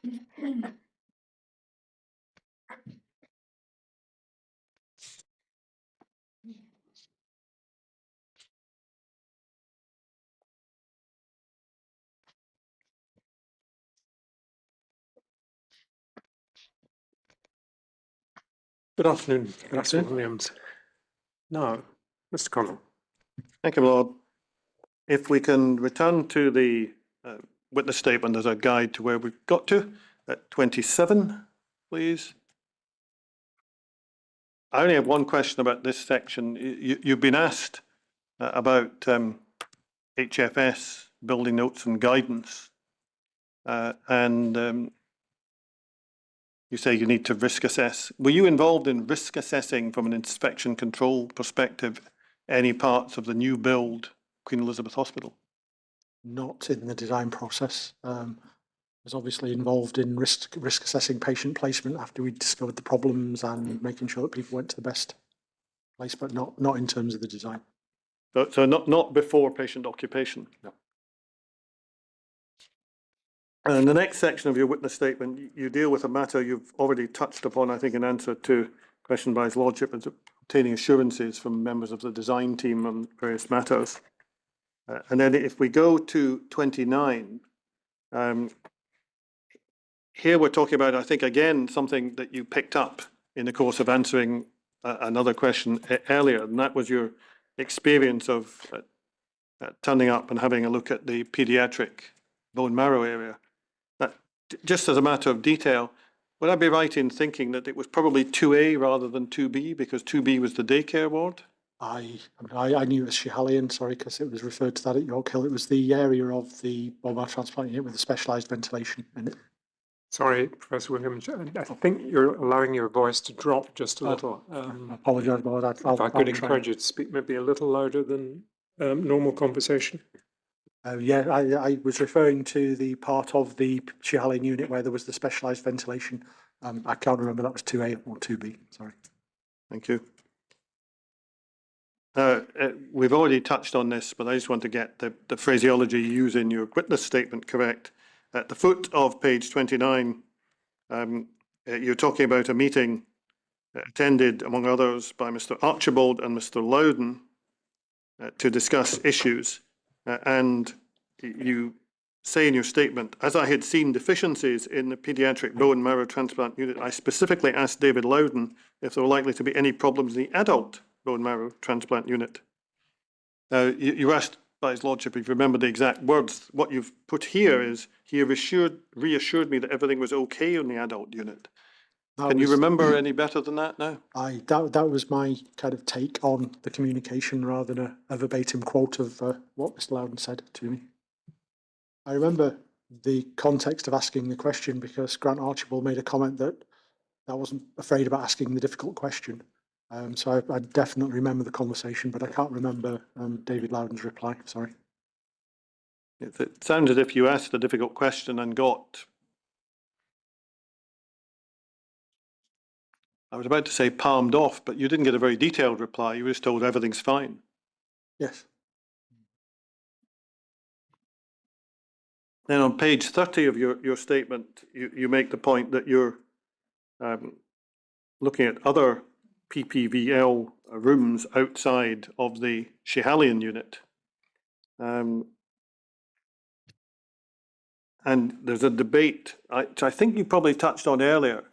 Good afternoon, Mr. Williams. Now, Mr. Connell. Thank you, Lord. If we can return to the witness statement as a guide to where we've got to, at 27, please. I only have one question about this section. You've been asked about HFS, building notes and guidance, and you say you need to risk assess. Were you involved in risk assessing from an inspection control perspective any parts of the new build Queen Elizabeth Hospital? Not in the design process. I was obviously involved in risk assessing patient placement after we discovered the problems and making sure that people went to the best place, but not in terms of the design. So not before patient occupation? No. And in the next section of your witness statement, you deal with a matter you've already touched upon, I think, in answer to a question by His Lordship, as obtaining assurances from members of the design team on various matters. And then if we go to 29, here we're talking about, I think, again, something that you picked up in the course of answering another question earlier, and that was your experience of turning up and having a look at the paediatric bone marrow area. Just as a matter of detail, would I be right in thinking that it was probably 2A rather than 2B, because 2B was the daycare ward? I knew it was Schiehallion, sorry, because it was referred to that at York Hill. It was the area of the bone marrow transplant unit with the specialised ventilation in it. Sorry, Professor Williams, I think you're allowing your voice to drop just a little. I apologise about that. If I could encourage you to speak maybe a little louder than normal conversation. Yeah, I was referring to the part of the Schiehallion unit where there was the specialised ventilation. I can't remember that was 2A or 2B, sorry. Thank you. We've already touched on this, but I just want to get the phraseology you use in your witness statement correct. At the foot of page 29, you're talking about a meeting attended, among others, by Mr. Archibald and Mr. Loudon to discuss issues. And you say in your statement, as I had seen deficiencies in the paediatric bone marrow transplant unit, I specifically asked David Loudon if there were likely to be any problems in the adult bone marrow transplant unit. You asked by His Lordship if you remember the exact words. What you've put here is, he reassured me that everything was okay in the adult unit. Can you remember any better than that now? That was my kind of take on the communication rather than a verbatim quote of what Mr. Loudon said to me. I remember the context of asking the question because Grant Archibald made a comment that I wasn't afraid about asking the difficult question. So I definitely remember the conversation, but I can't remember David Loudon's reply, sorry. It sounds as if you asked a difficult question and got, I was about to say palmed off, but you didn't get a very detailed reply. You were just told everything's fine. Yes. Then on page 30 of your statement, you make the point that you're looking at other PPVL rooms outside of the Schiehallion unit. And there's a debate, which I think you probably touched on earlier,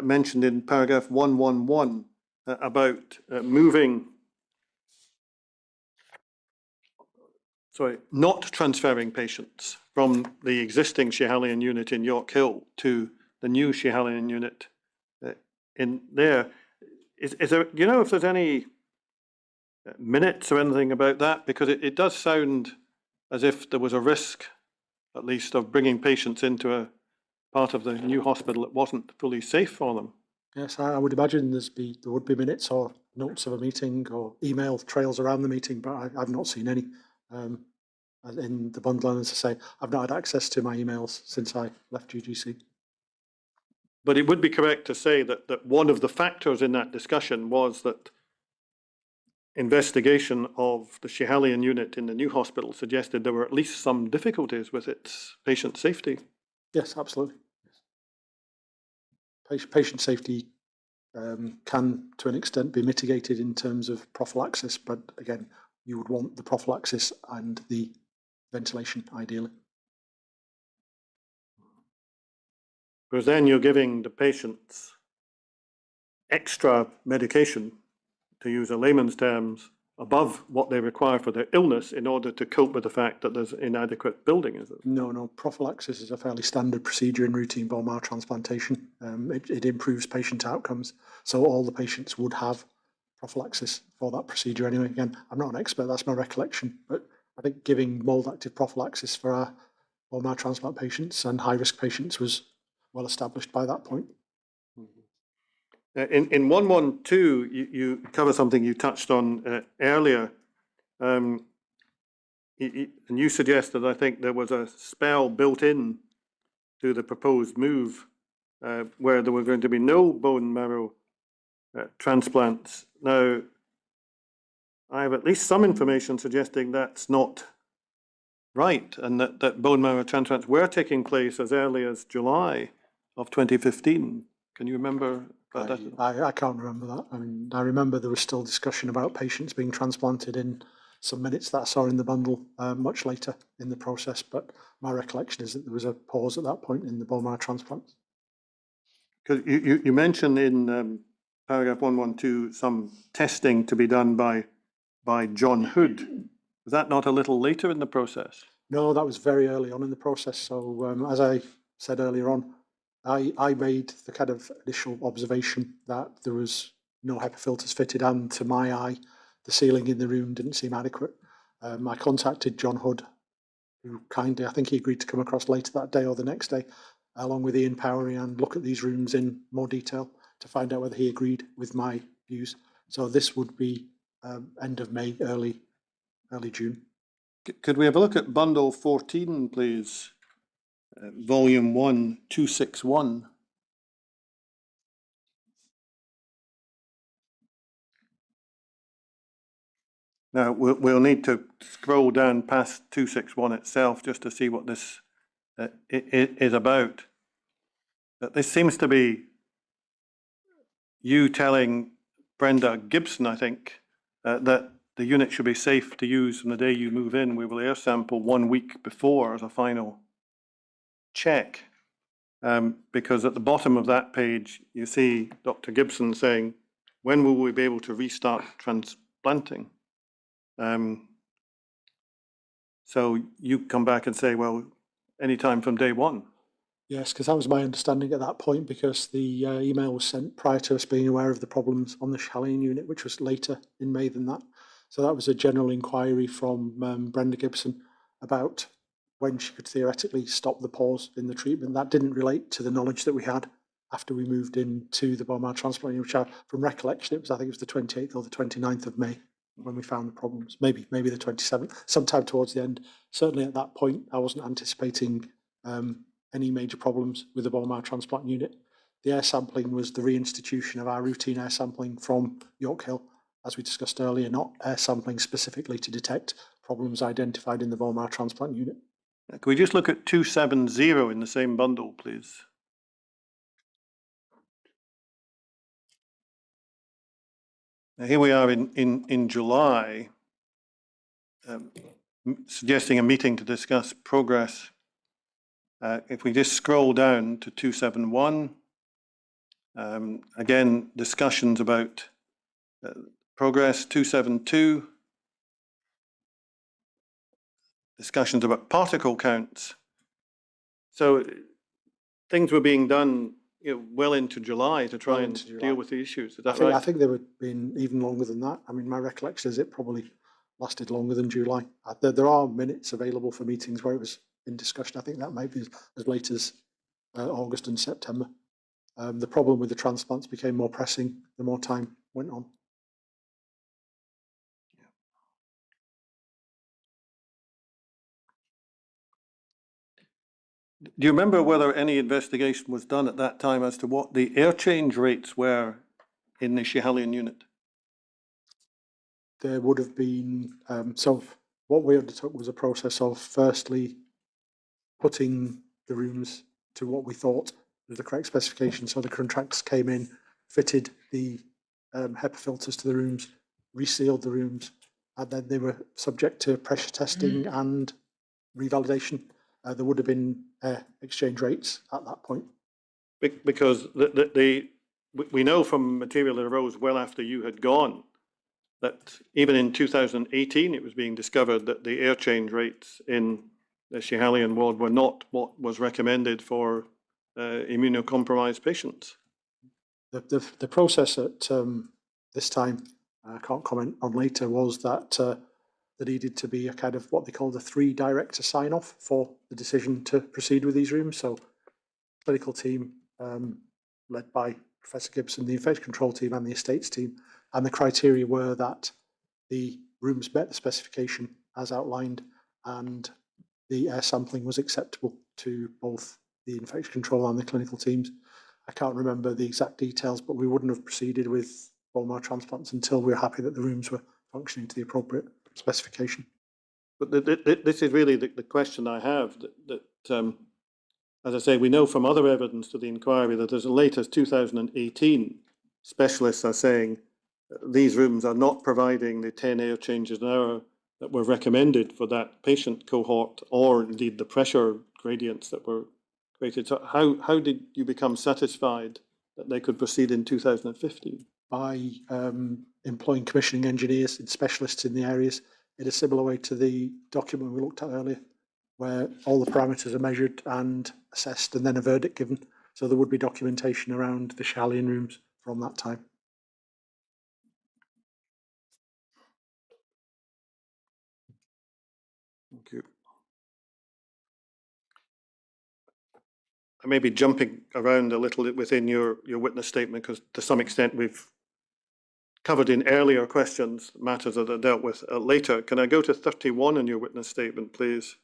mentioned in paragraph 111 about not transferring patients from the existing Schiehallion unit in York Hill to the new Schiehallion unit in there. Is there, do you know if there's any minutes or anything about that? Because it does sound as if there was a risk, at least, of bringing patients into a part of the new hospital that wasn't fully safe for them. Yes, I would imagine there would be minutes or notes of a meeting or email trails around the meeting, but I've not seen any. In the bundle, and as I say, I've not had access to my emails since I left UGC. But it would be correct to say that one of the factors in that discussion was that investigation of the Schiehallion unit in the new hospital suggested there were at least some difficulties with its patient safety. Yes, absolutely. patient safety can, to an extent, be mitigated in terms of prophylaxis, but again, you would want the prophylaxis and the ventilation, ideally. Because then you're giving the patients extra medication, to use a layman's terms, above what they require for their illness in order to cope with the fact that there's inadequate building, is it? No, prophylaxis is a fairly standard procedure in routine bone marrow transplantation. It improves patient outcomes, so all the patients would have prophylaxis for that procedure anyway. Again, I'm not an expert, that's my recollection, but I think giving mold-active prophylaxis for our bone marrow transplant patients and high-risk patients was well established by that point. In 112, you cover something you touched on earlier, and you suggested, I think, there was a spell built in to the proposed move where there were going to be no bone marrow transplants. Now, I have at least some information suggesting that's not right, and that bone marrow transplants were taking place as early as July of 2015. Can you remember about that? I can't remember that. I mean, I remember there was still discussion about patients being transplanted in some minutes that I saw in the bundle much later in the process, but my recollection is that there was a pause at that point in the bone marrow transplants. Because you mentioned in paragraph 112 some testing to be done by John Hood. Was that not a little later in the process? No, that was very early on in the process. So as I said earlier on, I made the kind of initial observation that there was no HEPA filters fitted, and to my eye, the ceiling in the room didn't seem adequate. I contacted John Hood, who kindly, I think he agreed to come across later that day or the next day, along with Ian Powery, and look at these rooms in more detail to find out whether he agreed with my views. So this would be end of May, early June. Could we have a look at bundle 14, please? Volume 1, 261. Now, we'll need to scroll down past 261 itself just to see what this is about. But this seems to be you telling Brenda Gibson, I think, that the unit should be safe to use from the day you move in. We will air sample 1 week before as a final check. Because at the bottom of that page, you see Dr. Gibson saying, when will we be able to restart transplanting? So you come back and say, well, anytime from day one. Yes, because that was my understanding at that point, because the email was sent prior to us being aware of the problems on the Schalian unit, which was later in May than that. So that was a general inquiry from Brenda Gibson about when she could theoretically stop the pause in the treatment. That didn't relate to the knowledge that we had after we moved into the bone marrow transplant, which from recollection, I think it was the 28th or the 29th of May when we found the problems, maybe the 27th, sometime towards the end. Certainly at that point, I wasn't anticipating any major problems with the bone marrow transplant unit. The air sampling was the reinstitution of our routine air sampling from York Hill, as we discussed earlier, not air sampling specifically to detect problems identified in the bone marrow transplant unit. Can we just look at 270 in the same bundle, please? Now here we are in July, suggesting a meeting to discuss progress. If we just scroll down to 271, again, discussions about progress. 272, discussions about particle counts. So things were being done, well into July to try and deal with the issues. Is that right? I think they were been even longer than that. I mean, my recollection is it probably lasted longer than July. There are minutes available for meetings where it was in discussion. I think that might be as late as August and September. The problem with the transplants became more pressing the more time went on. Do you remember whether any investigation was done at that time as to what the air change rates were in the Schalian unit? There would have been, so what we undertook was a process of firstly putting the rooms to what we thought with the correct specification. So the contractors came in, fitted the HEPA filters to the rooms, resealed the rooms, and then they were subject to pressure testing and revalidation. There would have been exchange rates at that point. Because we know from material that arose well after you had gone that even in 2018 it was being discovered that the air change rates in the Schiehallion ward were not what was recommended for immunocompromised patients. The process at this time, I can't comment on later, was that there needed to be a kind of what they call the 3 director sign off for the decision to proceed with these rooms. So clinical team led by Professor Gibson, the infection control team and the estates team, and the criteria were that the rooms met the specification as outlined and the air sampling was acceptable to both the infection control and the clinical teams. I can't remember the exact details, but we wouldn't have proceeded with bone marrow transplants until we were happy that the rooms were functioning to the appropriate specification. But this is really the question I have, that as I say, we know from other evidence to the inquiry that as late as 2018, specialists are saying these rooms are not providing the 10 air changes an hour that were recommended for that patient cohort, or indeed the pressure gradients that were created. So how did you become satisfied that they could proceed in 2015? By employing commissioning engineers and specialists in the areas in a similar way to the document we looked at earlier, where all the parameters are measured and assessed and then a verdict given. So there would be documentation around the Schiehallion rooms from that time. Thank you. I may be jumping around a little within your witness statement, because to some extent we've covered in earlier questions matters that are dealt with later. Can I go to 31 in your witness statement, please?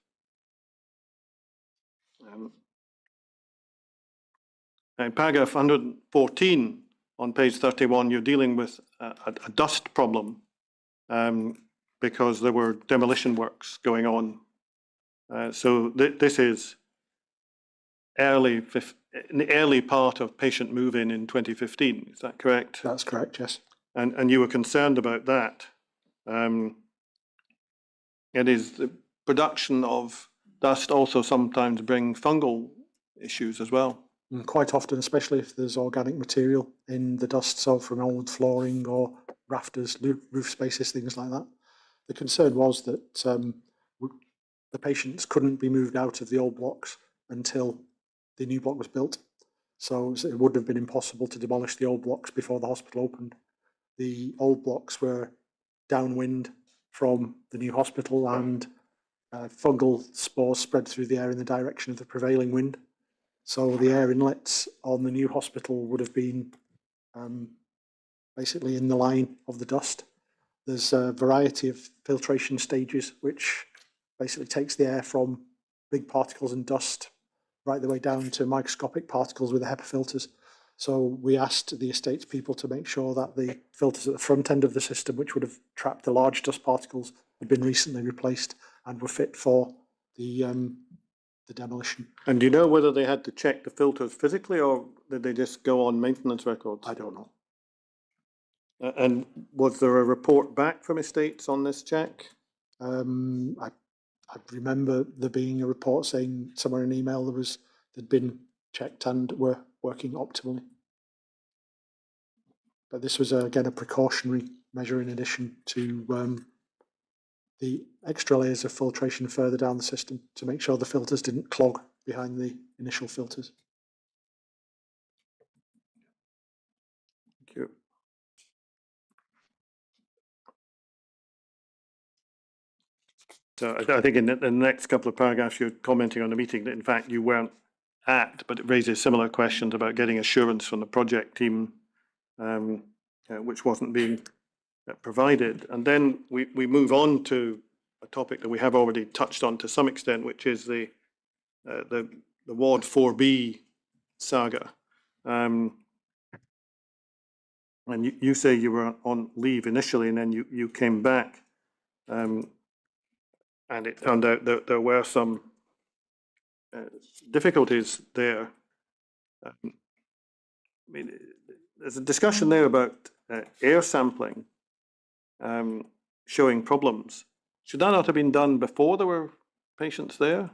In paragraph 114 on page 31, you're dealing with a dust problem because there were demolition works going on. So this is in the early part of patient move-in in 2015, is that correct? That's correct, yes. And you were concerned about that. It is the production of dust also sometimes bring fungal issues as well. And quite often, especially if there's organic material in the dust, so from old flooring or rafters, roof spaces, things like that. The concern was that the patients couldn't be moved out of the old blocks until the new block was built. So it would have been impossible to demolish the old blocks before the hospital opened. The old blocks were downwind from the new hospital, and fungal spores spread through the air in the direction of the prevailing wind. So the air inlets on the new hospital would have been basically in the line of the dust. There's a variety of filtration stages, which basically takes the air from big particles and dust right the way down to microscopic particles with the HEPA filters. So we asked the estates people to make sure that the filters at the front end of the system, which would have trapped the large dust particles, had been recently replaced and were fit for the demolition. And do you know whether they had to check the filters physically, or did they just go on maintenance records? I don't know. And was there a report back from estates on this check? I remember there being a report saying somewhere in an email they'd been checked and were working optimally. But this was again a precautionary measure in addition to the extra layers of filtration further down the system to make sure the filters didn't clog behind the initial filters. Thank you. So I think in the next couple of paragraphs you're commenting on a meeting that in fact you weren't at, but it raises similar questions about getting assurance from the project team, which wasn't being provided. And then we move on to a topic that we have already touched on to some extent, which is the Ward 4B saga. And you say you were on leave initially, and then you came back, and it turned out that there were some difficulties there. I mean, there's a discussion there about air sampling showing problems. Should that not have been done before there were patients there?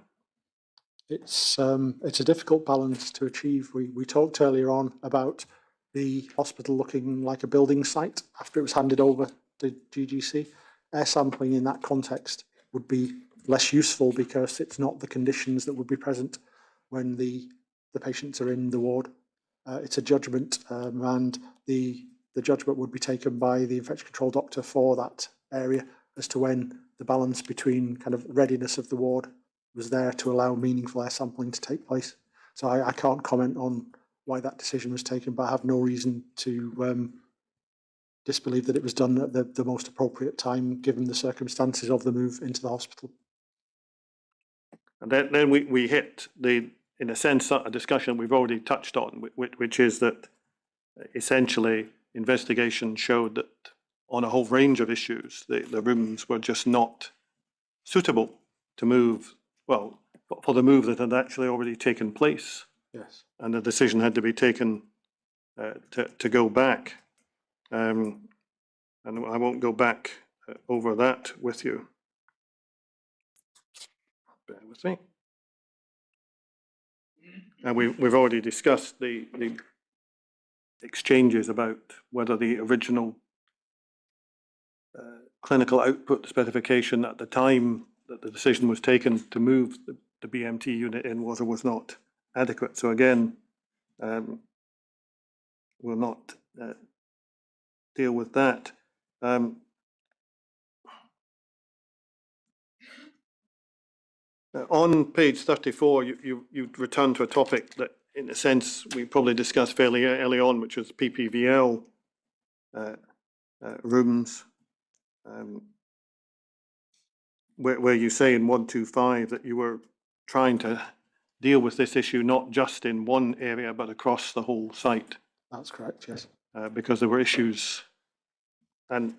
It's a difficult balance to achieve. We talked earlier on about the hospital looking like a building site after it was handed over to GGC. Air sampling in that context would be less useful because it's not the conditions that would be present when the patients are in the ward. It's a judgment, and the judgment would be taken by the infection control doctor for that area as to when the balance between kind of readiness of the ward was there to allow meaningful air sampling to take place. So I can't comment on why that decision was taken, but I have no reason to disbelieve that it was done at the most appropriate time, given the circumstances of the move into the hospital. And then we hit in a sense, a discussion we've already touched on, which is that essentially investigation showed that on a whole range of issues, the rooms were just not suitable to move, well, for the move that had actually already taken place. Yes. And the decision had to be taken to go back. And I won't go back over that with you. Bear with me. And we've already discussed the exchanges about whether the original clinical output specification at the time that the decision was taken to move the BMT unit in was or was not adequate. So again, we'll not deal with that. On page 34, you return to a topic that, in a sense, we probably discussed fairly early on, which was PPVL rooms, where you say in 125 that you were trying to deal with this issue not just in one area but across the whole site. That's correct, yes. Because there were issues, and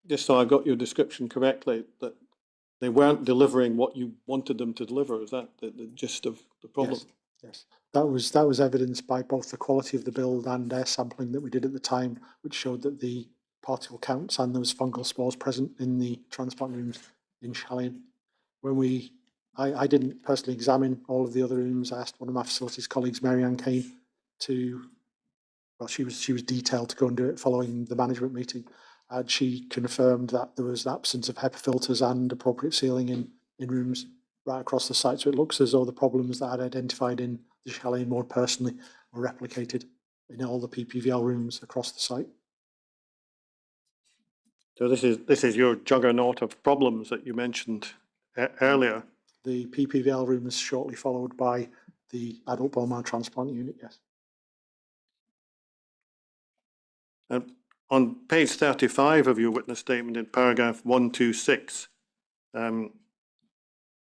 just so I got your description correctly, that they weren't delivering what you wanted them to deliver. Is that the gist of the problem? Yes. That was evidenced by both the quality of the build and air sampling that we did at the time, which showed that the particle counts and there was fungal spores present in the transplant rooms in Chalian. When I didn't personally examine all of the other rooms. I asked one of my facilities colleagues, Mary Ann Kane, she was detailed to go and do it following the management meeting, and she confirmed that there was absence of HEPA filters and appropriate sealing in rooms right across the site. So it looks as though the problems that I'd identified in the Chalian ward personally were replicated in all the PPVL rooms across the site. So this is your juggernaut of problems that you mentioned earlier. The PPVL room is shortly followed by the adult bone marrow transplant unit, yes. And on page 35 of your witness statement in paragraph 126,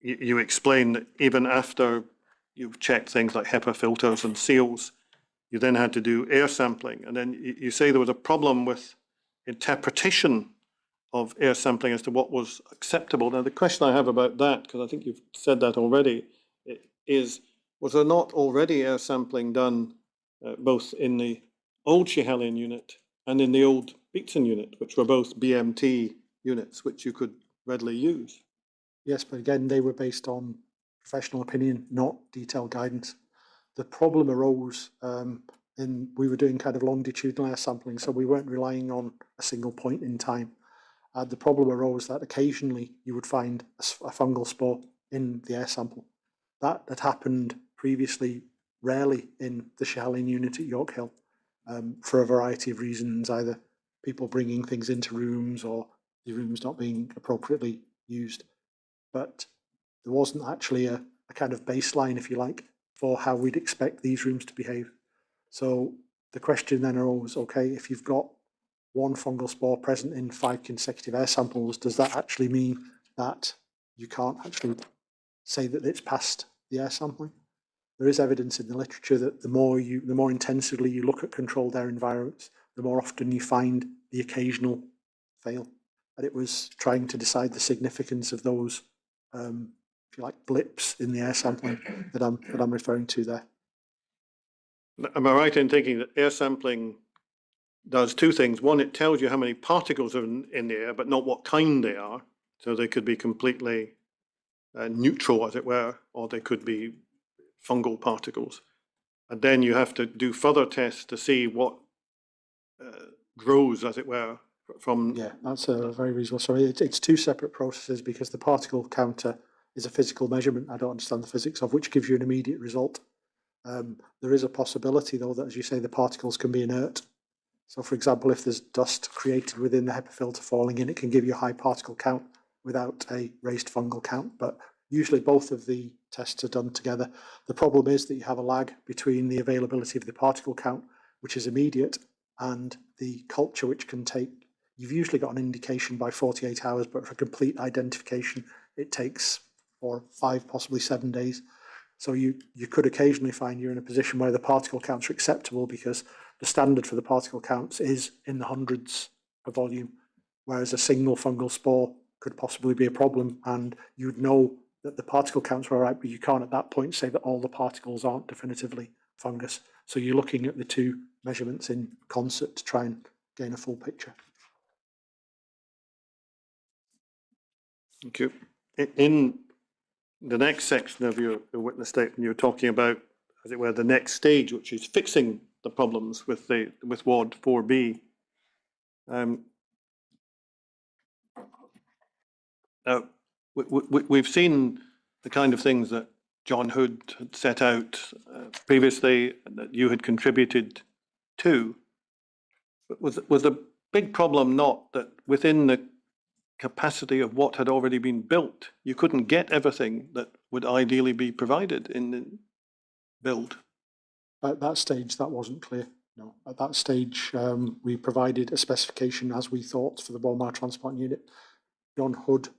you explain that even after you've checked things like HEPA filters and seals, you then had to do air sampling. And then you say there was a problem with interpretation of air sampling as to what was acceptable. Now, the question I have about that, because I think you've said that already, is was there not already air sampling done both in the old Schiehallion unit and in the old Beatson unit, which were both BMT units, which you could readily use? Yes, but again, they were based on professional opinion, not detailed guidance. The problem arose we were doing kind of longitudinal air sampling, so we weren't relying on a single point in time. The problem arose that occasionally you would find a fungal spore in the air sample. That had happened previously rarely in the Schiehallion unit at York Hill for a variety of reasons, either people bringing things into rooms or the rooms not being appropriately used. But there wasn't actually a kind of baseline, if you like, for how we'd expect these rooms to behave. So the question then arose, okay, if you've got one fungal spore present in 5 consecutive air samples, does that actually mean that you can't actually say that it's passed the air sampling? There is evidence in the literature that the more intensively you look at controlled air environments, the more often you find the occasional fail. And it was trying to decide the significance of those, if you like, blips in the air sampling that I'm referring to there. Am I right in thinking that air sampling does two things? One, it tells you how many particles are in the air, but not what kind they are. So they could be completely neutral, as it were, or they could be fungal particles. And then you have to do further tests to see what grows, as it were, from... Yeah, that's a very reasonable. Sorry, it's two separate processes because the particle counter is a physical measurement. I don't understand the physics of which gives you an immediate result. There is a possibility, though, that, as you say, the particles can be inert. So, for example, if there's dust created within the HEPA filter falling in, it can give you a high particle count without a raised fungal count. But usually both of the tests are done together. The problem is that you have a lag between the availability of the particle count, which is immediate, and the culture, which can take, you've usually got an indication by 48 hours, but for complete identification, it takes 4, 5, possibly 7 days. So you could occasionally find you're in a position where the particle counts are acceptable because the standard for the particle counts is in the hundreds per volume, whereas a single fungal spore could possibly be a problem, and you'd know that the particle counts were all right, but you can't at that point say that all the particles aren't definitively fungus. So you're looking at the two measurements in concert to try and gain a full picture. Thank you. In the next section of your witness statement, you're talking about, as it were, the next stage, which is fixing the problems with Ward 4B. Now, we've seen the kind of things that John Hood had set out previously, that you had contributed to. But was the big problem not that within the capacity of what had already been built, you couldn't get everything that would ideally be provided in the build? At that stage, that wasn't clear. No, at that stage, we provided a specification as we thought for the bone marrow transplant unit. John Hood,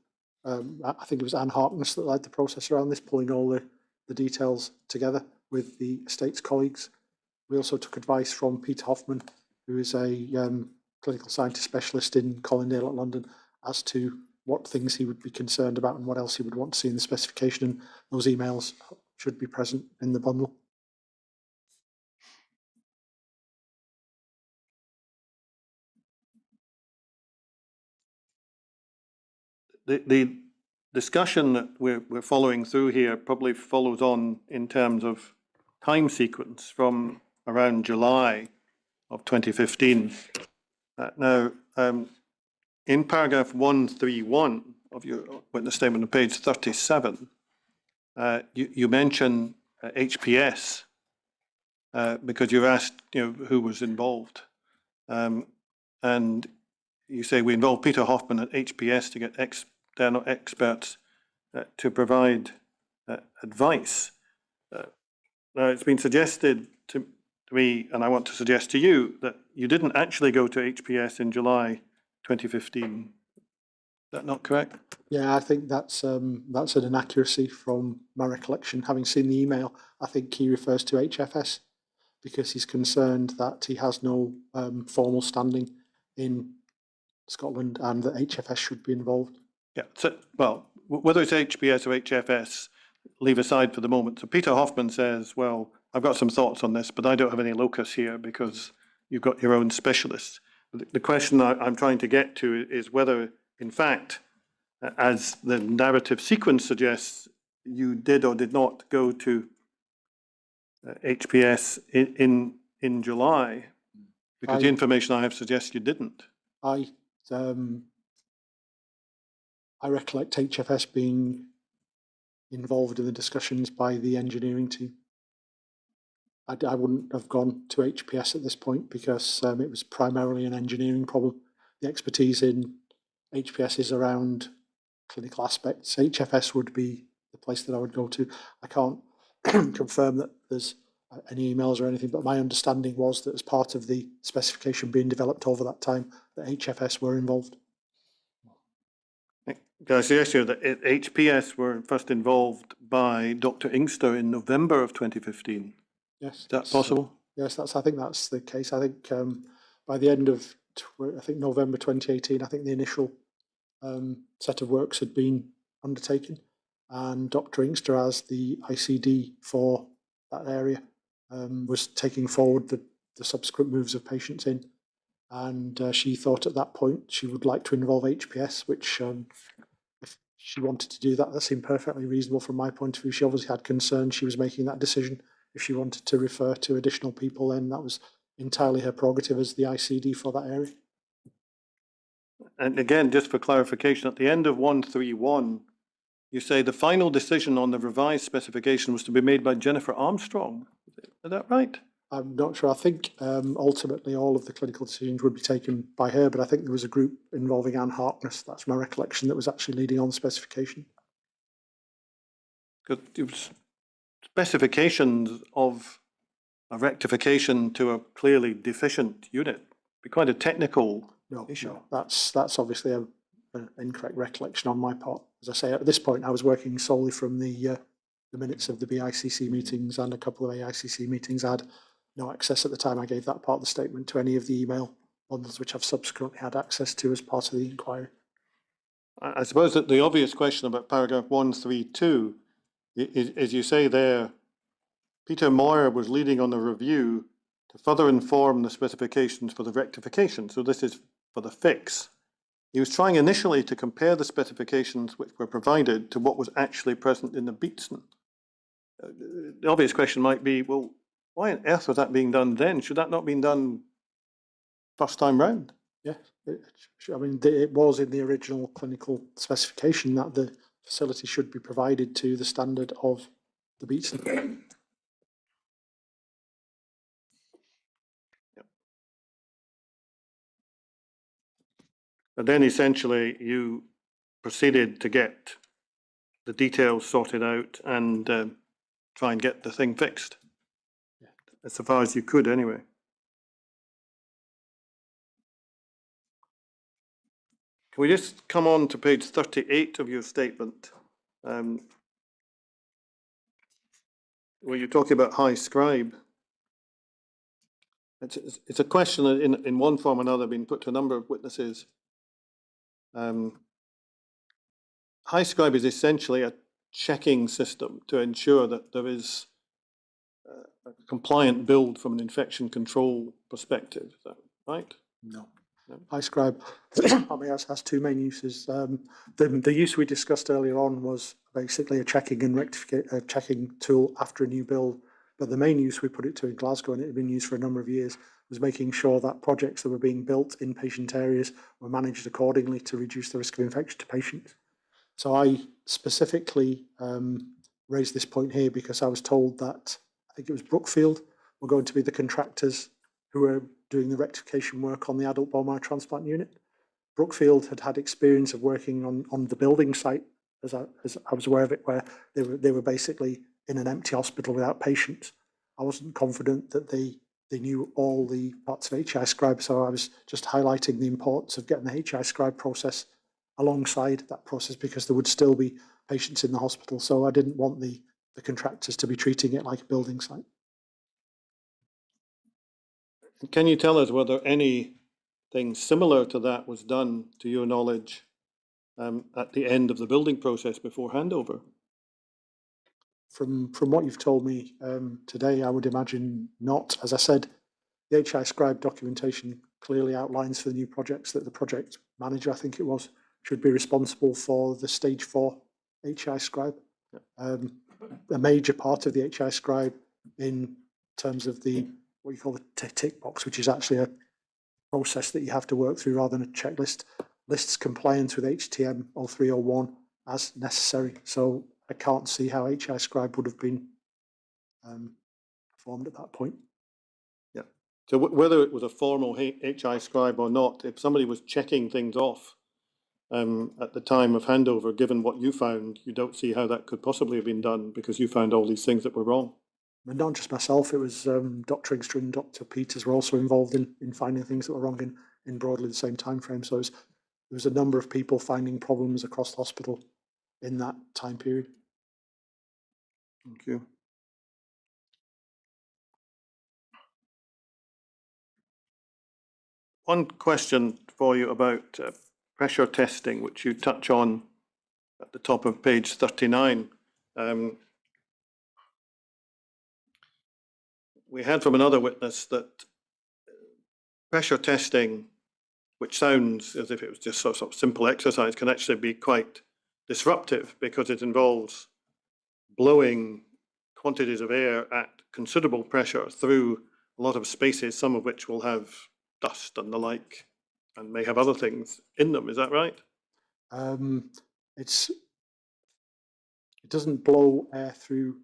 I think it was Anne Harkness that led the process around this, pulling all the details together with the estate's colleagues. We also took advice from Peter Hoffman, who is a clinical scientist specialist in Colindale at London, as to what things he would be concerned about and what else he would want to see in the specification. And those emails should be present in the bundle. The discussion that we're following through here probably follows on in terms of time sequence from around July of 2015. Now, in paragraph 131 of your witness statement on page 37, you mention HPS because you're asked, who was involved, and you say we involved Peter Hoffman at HPS to get external experts to provide advice. Now, it's been suggested to me, and I want to suggest to you, that you didn't actually go to HPS in July 2015. Is that not correct? Yeah, I think that's an inaccuracy from my recollection. Having seen the email, I think he refers to HFS because he's concerned that he has no formal standing in Scotland and that HFS should be involved. Yeah, so, well, whether it's HPS or HFS, leave aside for the moment. So Peter Hoffman says, well, I've got some thoughts on this, but I don't have any locus here because you've got your own specialists. The question I'm trying to get to is whether, in fact, as the narrative sequence suggests, you did or did not go to HPS in July, because the information I have suggests you didn't. I recollect HFS being involved in the discussions by the engineering team. I wouldn't have gone to HPS at this point because it was primarily an engineering problem. The expertise in HPS is around clinical aspects. HFS would be the place that I would go to. I can't confirm that there's any emails or anything, but my understanding was that as part of the specification being developed over that time, that HFS were involved. Can I suggest here that HPS were first involved by Dr. Inkster in November of 2015? Yes. Is that possible? Yes, I think that's the case. I think by the end of November 2018, I think the initial set of works had been undertaken, and Dr. Inkster, as the ICD for that area, was taking forward the subsequent moves of patients in. And she thought at that point she would like to involve HPS, which if she wanted to do that, that seemed perfectly reasonable from my point of view. She obviously had concerns. She was making that decision. If she wanted to refer to additional people, then that was entirely her prerogative as the ICD for that area. And again, just for clarification, at the end of 131, you say the final decision on the revised specification was to be made by Jennifer Armstrong. Is that right? I'm not sure. I think ultimately all of the clinical decisions would be taken by her, but I think there was a group involving Anne Harkness, that's my recollection, that was actually leading on the specification. Because it was specifications of a rectification to a clearly deficient unit. Be quite a technical issue. No, that's obviously an incorrect recollection on my part. As I say, at this point, I was working solely from the minutes of the BICC meetings and a couple of AICC meetings. I had no access at the time I gave that part of the statement to any of the email bundles, which I've subsequently had access to as part of the inquiry. I suppose that the obvious question about paragraph 132 is, as you say there, Peter Moyer was leading on the review to further inform the specifications for the rectification. So this is for the fix. He was trying initially to compare the specifications which were provided to what was actually present in the Beatson. The obvious question might be, well, why on earth was that being done then? Should that not have been done first time round? Yeah, I mean, it was in the original clinical specification that the facility should be provided to the standard of the Beatson. But then essentially you proceeded to get the details sorted out and try and get the thing fixed. Yeah. As far as you could anyway. Can we just come on to page 38 of your statement, where you're talking about HAI-SCRIBE? It's a question that in one form or another been put to a number of witnesses. HAI-SCRIBE is essentially a checking system to ensure that there is a compliant build from an infection control perspective. Is that right? No. HAI-SCRIBE has two main uses. The use we discussed earlier on was basically a checking and checking tool after a new build. But the main use we put it to in Glasgow, and it had been used for a number of years, was making sure that projects that were being built in patient areas were managed accordingly to reduce the risk of infection to patients. So I specifically raised this point here because I was told that, I think it was Brookfield, were going to be the contractors who were doing the rectification work on the adult bone marrow transplant unit. Brookfield had had experience of working on the building site, as I was aware of it, where they were basically in an empty hospital without patients. I wasn't confident that they knew all the parts of HAI-SCRIBE, so I was just highlighting the importance of getting the HAI-SCRIBE process alongside that process because there would still be patients in the hospital. So I didn't want the contractors to be treating it like a building site. Can you tell us whether anything similar to that was done, to your knowledge, at the end of the building process before handover? From what you've told me today, I would imagine not. As I said, the HAI-SCRIBE documentation clearly outlines for the new projects that the project manager, I think it was, should be responsible for the stage 4 HAI-SCRIBE. A major part of the HAI-SCRIBE in terms of the what you call the tick box, which is actually a process that you have to work through rather than a checklist, lists compliance with HTM 0301 as necessary. So I can't see how HAI-SCRIBE would have been performed at that point. Yeah. So whether it was a formal HAI-SCRIBE or not, if somebody was checking things off at the time of handover, given what you found, you don't see how that could possibly have been done because you found all these things that were wrong. And not just myself, it was Dr. Inkster and Dr. Peters were also involved in finding things that were wrong in broadly the same time frame. So there was a number of people finding problems across the hospital in that time period. Thank you. One question for you about pressure testing, which you touch on at the top of page 39. we had from another witness that pressure testing, which sounds as if it was just sort of simple exercise, can actually be quite disruptive because it involves blowing quantities of air at considerable pressure through a lot of spaces, some of which will have dust and the like, and may have other things in them. Is that right? It doesn't blow air through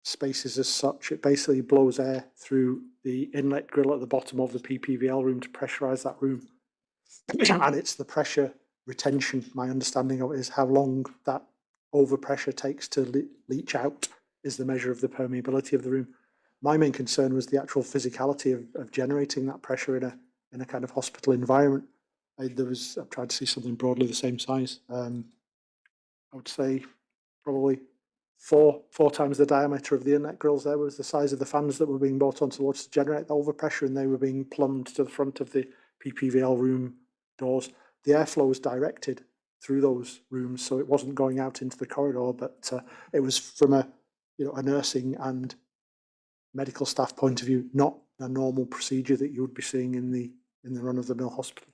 spaces as such. It basically blows air through the inlet grill at the bottom of the PPVL room to pressurize that room. And it's the pressure retention. My understanding of it is how long that overpressure takes to leach out is the measure of the permeability of the room. My main concern was the actual physicality of generating that pressure in a kind of hospital environment. I've tried to see something broadly the same size. I would say probably four times the diameter of the inlet grills there was the size of the fans that were being brought onto the water to generate the overpressure, and they were being plumbed to the front of the PPVL room doors. The airflow was directed through those rooms, so it wasn't going out into the corridor, but it was from a nursing and medical staff point of view, not a normal procedure that you would be seeing in the run-of-the-mill hospital.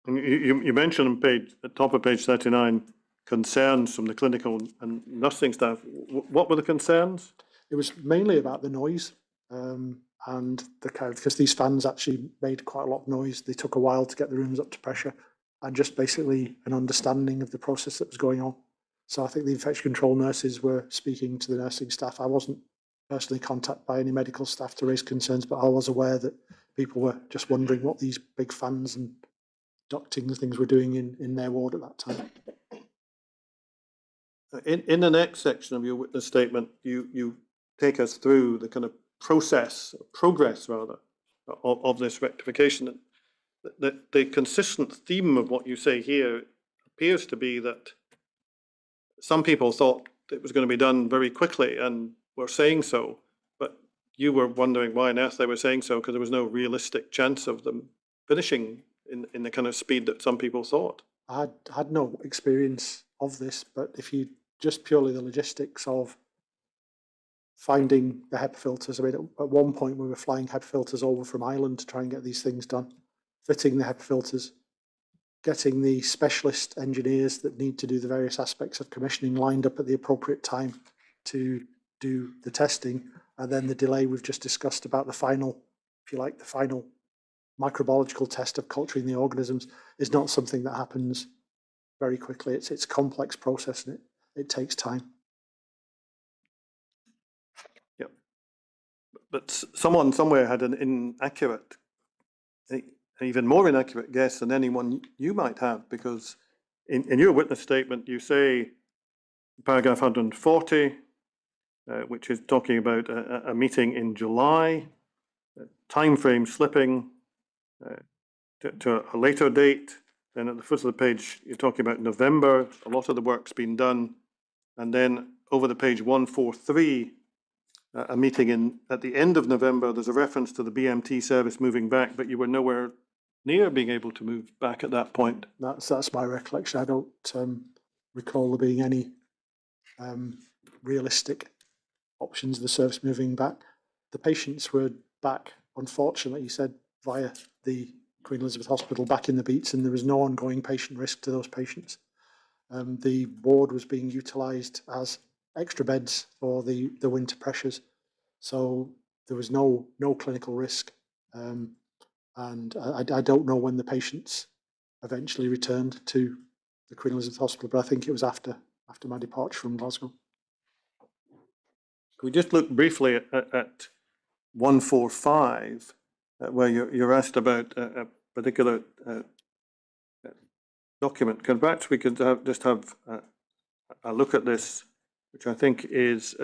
And you mentioned at the top of page 39, concerns from the clinical and nursing staff. What were the concerns? It was mainly about the noise, and because these fans actually made quite a lot of noise. They took a while to get the rooms up to pressure, and just basically an understanding of the process that was going on. So I think the infection control nurses were speaking to the nursing staff. I wasn't personally contacted by any medical staff to raise concerns, but I was aware that people were just wondering what these big fans and ducting things were doing in their ward at that time. In the next section of your witness statement, you take us through the kind of progress of this rectification. The consistent theme of what you say here appears to be that some people thought it was going to be done very quickly and were saying so, but you were wondering why on earth they were saying so, because there was no realistic chance of them finishing in the kind of speed that some people thought. I had no experience of this, but if you just purely the logistics of finding the HEPA filters. I mean, at one point we were flying HEPA filters over from Ireland to try and get these things done, fitting the HEPA filters, getting the specialist engineers that need to do the various aspects of commissioning lined up at the appropriate time to do the testing, and then the delay we've just discussed about the final, if you like, the final microbiological test of culturing the organisms is not something that happens very quickly. It's a complex process, and it takes time. Yep. But someone somewhere had an inaccurate, even more inaccurate guess than anyone you might have, because in your witness statement, you say, paragraph 140, which is talking about a meeting in July, time frame slipping to a later date. Then at the foot of the page, you're talking about November. A lot of the work's been done. And then over the page 143, a meeting at the end of November, there's a reference to the BMT service moving back, but you were nowhere near being able to move back at that point. That's my recollection. I don't recall there being any realistic options of the service moving back. The patients were back, unfortunately, he said, via the Queen Elizabeth Hospital back in the beats, and there was no ongoing patient risk to those patients. The ward was being utilised as extra beds for the winter pressures, so there was no clinical risk, and I don't know when the patients eventually returned to the Queen Elizabeth Hospital, but I think it was after my departure from Glasgow. Can we just look briefly at 145, where you're asked about a particular document? Perhaps we could just have a look at this, which I think is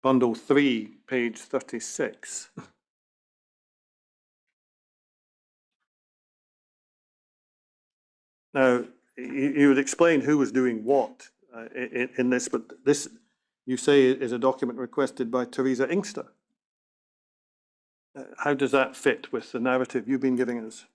bundle 3, page 36. Now, you would explain who was doing what in this, but this, you say, is a document requested by Teresa Inkster. How does that fit with the narrative you've been giving us?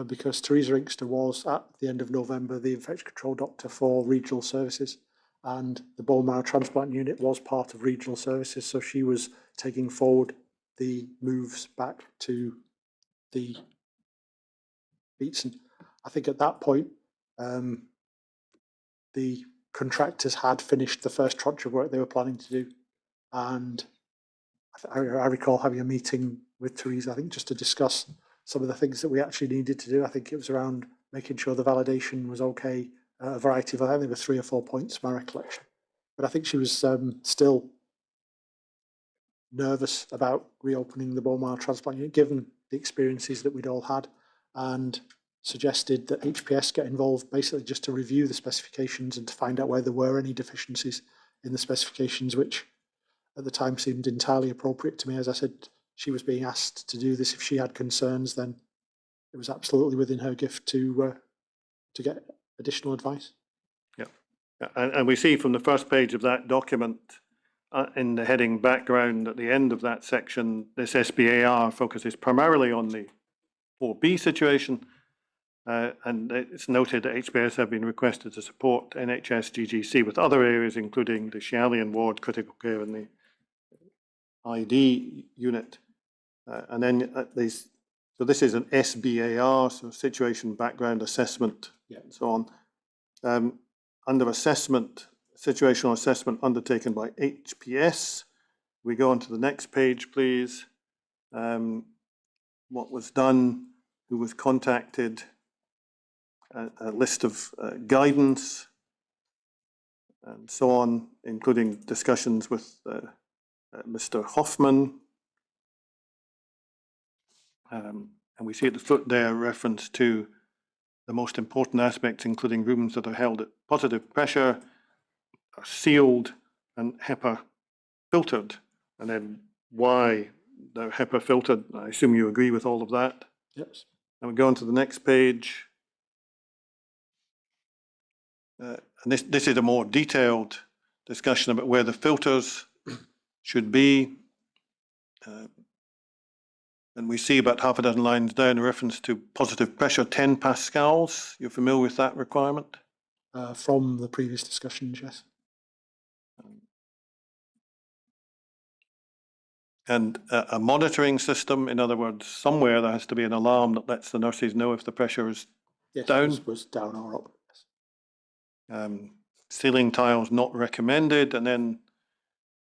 Because Teresa Inkster was, at the end of November, the infection control doctor for regional services, and the bone marrow transplant unit was part of regional services, so she was taking forward the moves back to the Beatson. I think at that point, the contractors had finished the first tranche of work they were planning to do, and I recall having a meeting with Theresa, I think, just to discuss some of the things that we actually needed to do. I think it was around making sure the validation was okay, a variety of, I think there were 3 or 4 points, my recollection. But I think she was still nervous about reopening the bone marrow transplant unit, given the experiences that we'd all had, and suggested that HPS get involved basically just to review the specifications and to find out whether there were any deficiencies in the specifications, which at the time seemed entirely appropriate to me. As I said, she was being asked to do this. If she had concerns, then it was absolutely within her gift to get additional advice. Yeah, and we see from the first page of that document, in the heading background at the end of that section, this SBAR focuses primarily on the 4B situation, and it's noted that HPS have been requested to support NHS GGC with other areas, including the Shallian ward, critical care, and the ID unit. And then so this is an SBAR, so situation background assessment, and so on. Under assessment, situational assessment undertaken by HPS. We go on to the next page, please. What was done, who was contacted, a list of guidance, and so on, including discussions with Mr. Hoffman. And we see at the foot there reference to the most important aspects, including rooms that are held at positive pressure, are sealed and HEPA filtered, and then why they're HEPA filtered. I assume you agree with all of that. Yes. And we go on to the next page. And this is a more detailed discussion about where the filters should be. And we see about half a dozen lines down a reference to positive pressure, 10 pascals. You're familiar with that requirement? From the previous discussions, yes. And a monitoring system, in other words, somewhere there has to be an alarm that lets the nurses know if the pressure is down. Yes, was down or up. Yes. Ceiling tiles not recommended, and then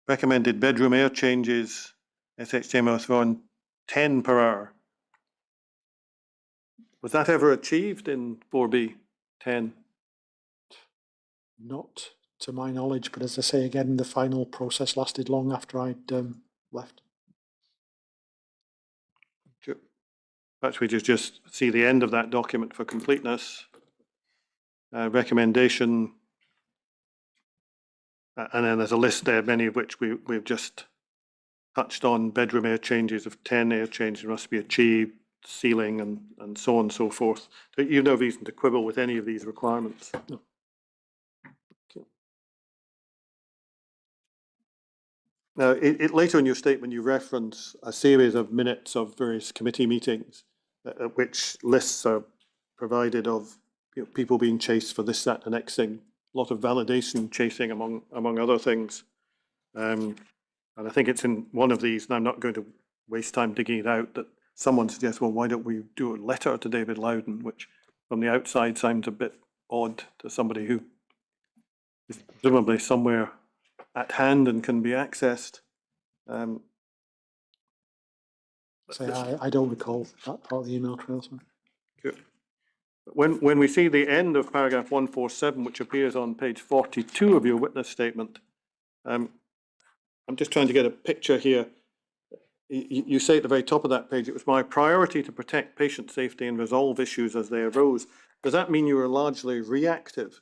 recommended bedroom air changes, SHMO thrown 10 per hour. Was that ever achieved in 4B 10? Not to my knowledge, but as I say again, the final process lasted long after I'd left. Perhaps we just see the end of that document for completeness. Recommendation, and then there's a list there, many of which we've just touched on. Bedroom air changes of 10 air changes must be achieved, ceiling, and so on and so forth. So you've no reason to quibble with any of these requirements. No. Okay. Now, later in your statement, you reference a series of minutes of various committee meetings, at which lists are provided of people being chased for this, that, and the next thing. A lot of validation chasing among other things. And I think it's in one of these, and I'm not going to waste time digging it out, that someone suggests, well, why don't we do a letter to David Loudon, which from the outside sounds a bit odd to somebody who is presumably somewhere at hand and can be accessed. I don't recall that part of the email trail. Good. When we see the end of paragraph 147, which appears on page 42 of your witness statement, I'm just trying to get a picture here. You say at the very top of that page, it was my priority to protect patient safety and resolve issues as they arose. Does that mean you were largely reactive?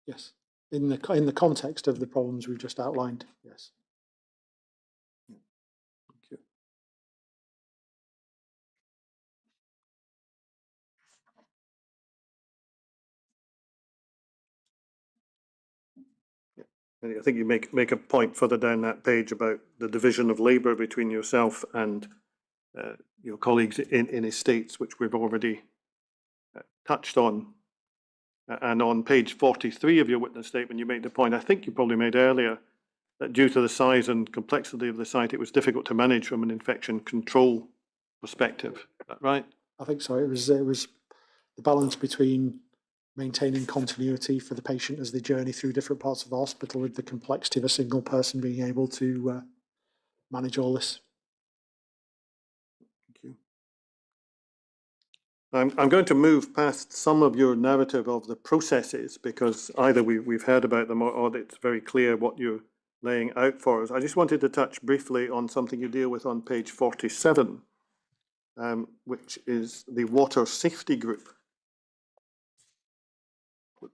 Yes, in the context of the problems we've just outlined, yes. Thank you. I think you make a point further down that page about the division of labour between yourself and your colleagues in estates, which we've already touched on. And on page 43 of your witness statement, you made the point I think you probably made earlier, that due to the size and complexity of the site, it was difficult to manage from an infection control perspective. Is that right? I think so. It was the balance between maintaining continuity for the patient as they journey through different parts of the hospital with the complexity of a single person being able to manage all this. Thank you. I'm going to move past some of your narrative of the processes because either we've heard about them or it's very clear what you're laying out for us. I just wanted to touch briefly on something you deal with on page 47, which is the water safety group.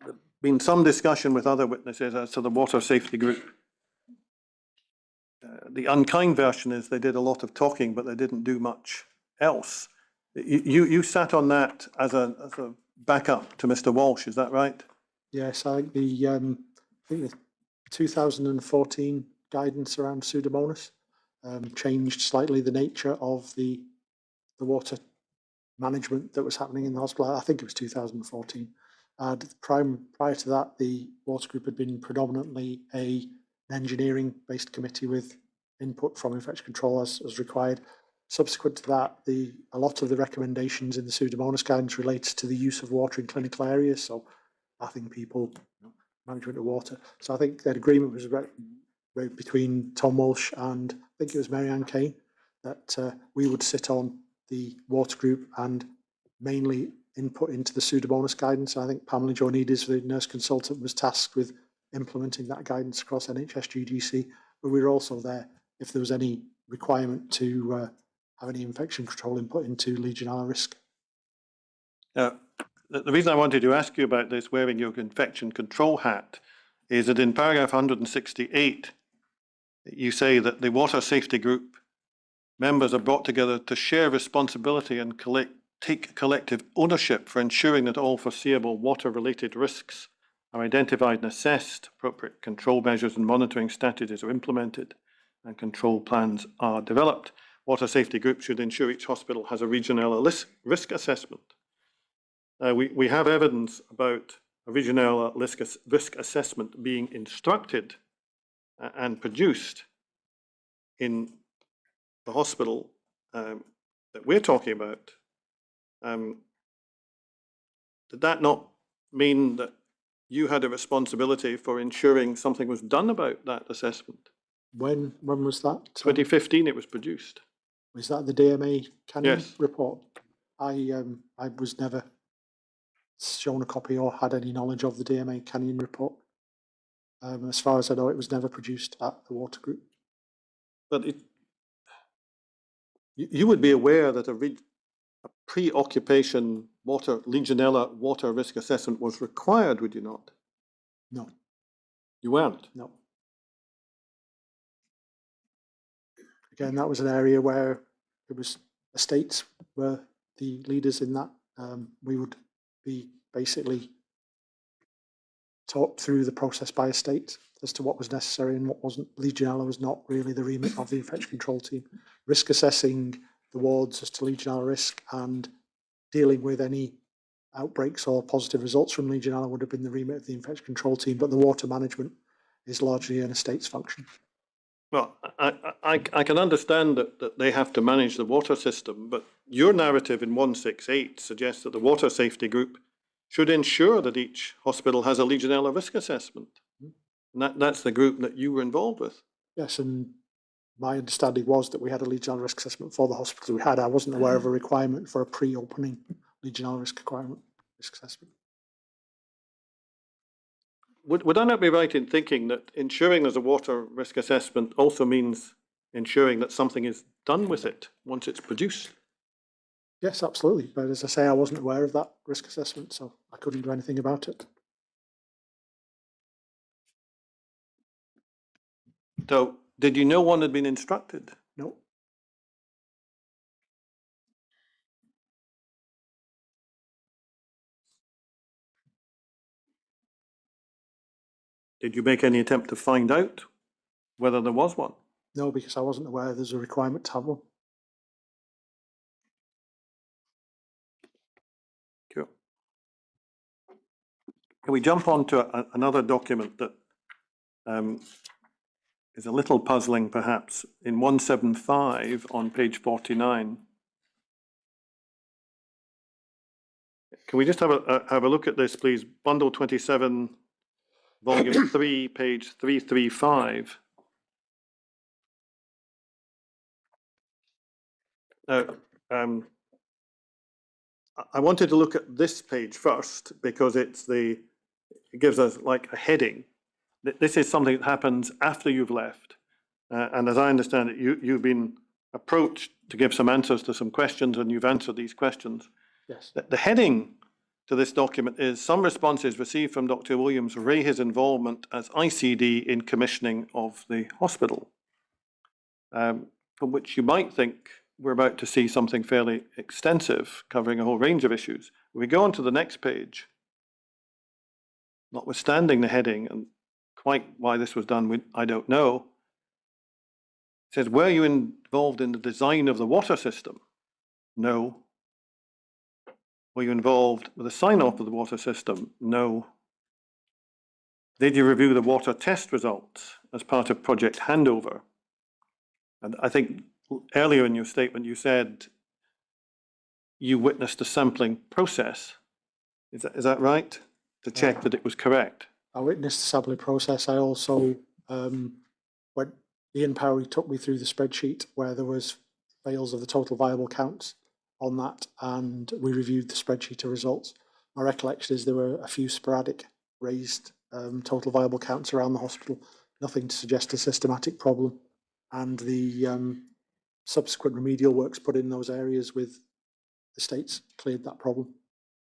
There's been some discussion with other witnesses as to the water safety group. The unkind version is they did a lot of talking, but they didn't do much else. You sat on that as a backup to Mr. Walsh, is that right? Yes, I think the 2014 guidance around Pseudomonas changed slightly the nature of the water management that was happening in the hospital. I think it was 2014. Prior to that, the water group had been predominantly an engineering-based committee with input from infection control as required. Subsequent to that, a lot of the recommendations in the Pseudomonas guidance relates to the use of water in clinical areas, so bathing people, management of water. So I think that agreement was between Tom Walsh and I think it was Mary Ann Kane that we would sit on the water group and mainly input into the Pseudomonas guidance. I think Pamela Joanidis, the nurse consultant, was tasked with implementing that guidance across NHS GGC, but we were also there if there was any requirement to have any infection control input into Legionella risk. The reason I wanted to ask you about this, wearing your infection control hat, is that in paragraph 168, you say that the water safety group members are brought together to share responsibility and take collective ownership for ensuring that all foreseeable water-related risks are identified and assessed, appropriate control measures and monitoring strategies are implemented, and control plans are developed. Water safety groups should ensure each hospital has a Legionella risk assessment. We have evidence about a Legionella risk assessment being instructed and produced in the hospital that we're talking about. Did that not mean that you had a responsibility for ensuring something was done about that assessment? When was that? 2015 it was produced. Was that the DMA Canyon Yes. report? I was never shown a copy or had any knowledge of the DMA Canyon report. As far as I know, it was never produced at the water group. But you would be aware that a pre-occupation Legionella water risk assessment was required, would you not? No. You weren't? No. Again, that was an area where it was estates were the leaders in that. We would be basically talked through the process by estate as to what was necessary and what wasn't. Legionella was not really the remit of the infection control team. Risk assessing the wards as to Legionella risk and dealing with any outbreaks or positive results from Legionella would have been the remit of the infection control team, but the water management is largely an estate's function. Well, I can understand that they have to manage the water system, but your narrative in 168 suggests that the water safety group should ensure that each hospital has a Legionella risk assessment. And that's the group that you were involved with. Yes, and my understanding was that we had a Legionella risk assessment for the hospital we had. I wasn't aware of a requirement for a pre-opening Legionella risk assessment. Would I not be right in thinking that ensuring there's a water risk assessment also means ensuring that something is done with it once it's produced? Yes, absolutely. But as I say, I wasn't aware of that risk assessment, so I couldn't do anything about it. So, did you know one had been instructed? No. Did you make any attempt to find out whether there was one? No, because I wasn't aware there's a requirement to have one. Cool. Can we jump on to another document that is a little puzzling, perhaps, in 175 on page 49. Can we just have a look at this, please? Bundle 27, volume 3, page 335. Now, I wanted to look at this page first because it gives us like a heading. This is something that happens after you've left. And as I understand it, you've been approached to give some answers to some questions, and you've answered these questions. Yes. The heading to this document is some responses received from Dr. Williams ray his involvement as ICD in commissioning of the hospital, from which you might think we're about to see something fairly extensive, covering a whole range of issues. When we go on to the next page, notwithstanding the heading, and quite why this was done, I don't know, it says, were you involved in the design of the water system? No. Were you involved with the sign-off of the water system? No. Did you review the water test results as part of project handover? And I think earlier in your statement you said you witnessed the sampling process. Is that right? To check that it was correct? I witnessed the sampling process. I also, when Ian Powery took me through the spreadsheet where there was fails of the total viable counts on that, and we reviewed the spreadsheet of results. My recollection is there were a few sporadic raised total viable counts around the hospital, nothing to suggest a systematic problem, and the subsequent remedial works put in those areas with the states cleared that problem.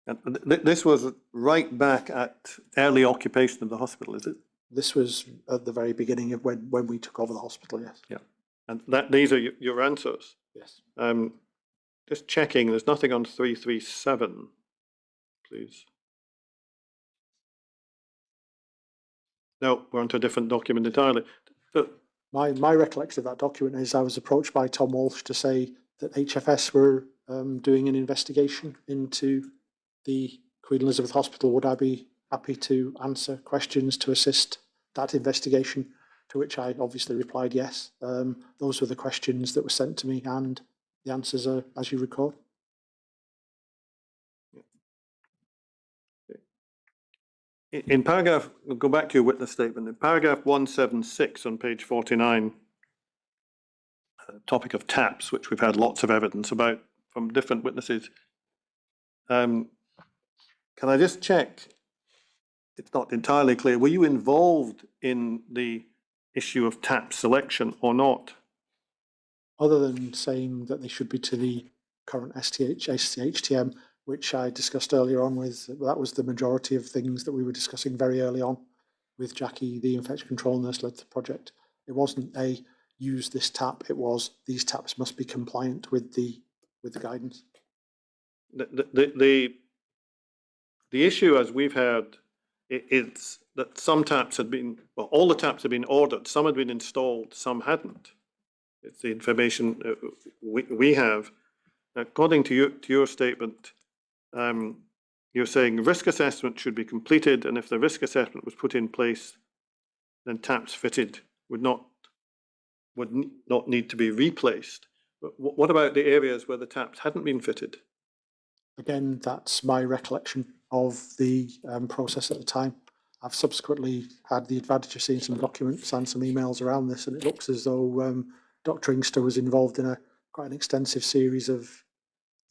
And this was right back at early occupation of the hospital, is it? This was at the very beginning of when we took over the hospital, yes. Yeah. And these are your answers? Yes. Just checking, there's nothing on 337, please. No, we're onto a different document entirely. But My recollection of that document is I was approached by Tom Walsh to say that HFS were doing an investigation into the Queen Elizabeth Hospital. Would I be happy to answer questions to assist that investigation? To which I obviously replied yes. Those were the questions that were sent to me, and the answers are as you record. in paragraph, we'll go back to your witness statement. In paragraph 176 on page 49, topic of taps, which we've had lots of evidence about from different witnesses. Can I just check? It's not entirely clear. Were you involved in the issue of tap selection or not? Other than saying that they should be to the current STHTM, which I discussed earlier on with, that was the majority of things that we were discussing very early on with Jackie, the infection control nurse led the project. It wasn't a use this tap, it was these taps must be compliant with the guidance. The issue, as we've heard, is that some taps had been, well, all the taps had been ordered. Some had been installed, some hadn't. It's the information we have. According to your statement, you're saying risk assessment should be completed, and if the risk assessment was put in place, then taps fitted would not need to be replaced. But what about the areas where the taps hadn't been fitted? Again, that's my recollection of the process at the time. I've subsequently had the advantage of seeing some documents and some emails around this, and it looks as though Dr. Inkster was involved in quite an extensive series of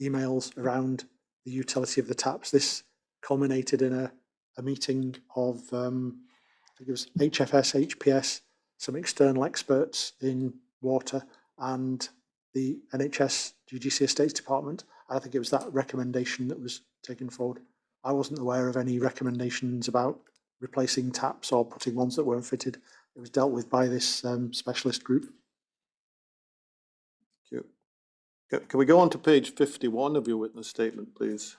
emails around the utility of the taps. This culminated in a meeting of, I think it was HFS, HPS, some external experts in water, and the NHS GGC Estates Department. I think it was that recommendation that was taken forward. I wasn't aware of any recommendations about replacing taps or putting ones that weren't fitted. It was dealt with by this specialist group. Thank you. Can we go on to page 51 of your witness statement, please?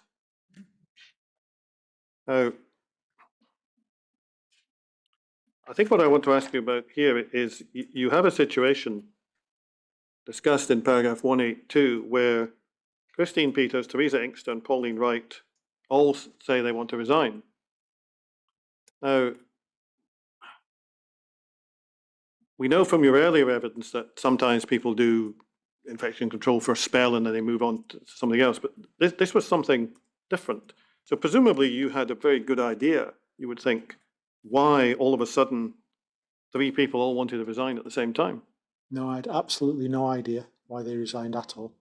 Now, I think what I want to ask you about here is you have a situation discussed in paragraph 182 where Christine Peters, Teresa Inkster, and Pauline Wright all say they want to resign. Now, we know from your earlier evidence that sometimes people do infection control for a spell and then they move on to something else, but this was something different. So presumably you had a very good idea, you would think, why all of a sudden 3 people all wanted to resign at the same time. No, I had absolutely no idea why they resigned at all.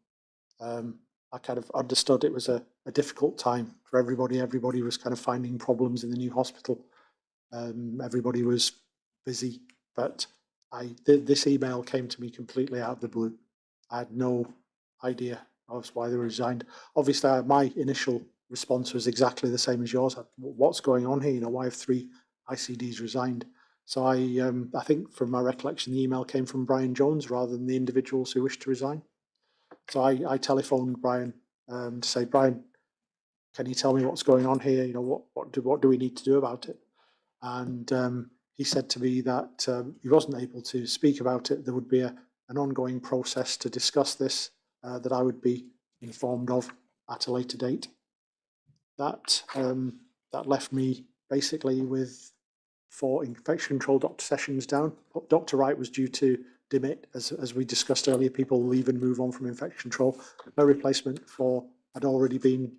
I kind of understood it was a difficult time for everybody. Everybody was kind of finding problems in the new hospital. Everybody was busy, but this email came to me completely out of the blue. I had no idea of why they resigned. Obviously, my initial response was exactly the same as yours. What's going on here? You know, why have 3 ICDs resigned? So I think from my recollection, the email came from Brian Jones rather than the individuals who wished to resign. So I telephoned Brian to say, Brian, can you tell me what's going on here? You know, what do we need to do about it? And he said to me that he wasn't able to speak about it. There would be an ongoing process to discuss this that I would be informed of at a later date. That left me basically with 4 infection control doctor sessions down. Dr. Wright was due to demit, as we discussed earlier. People leave and move on from infection control. No replacement had already been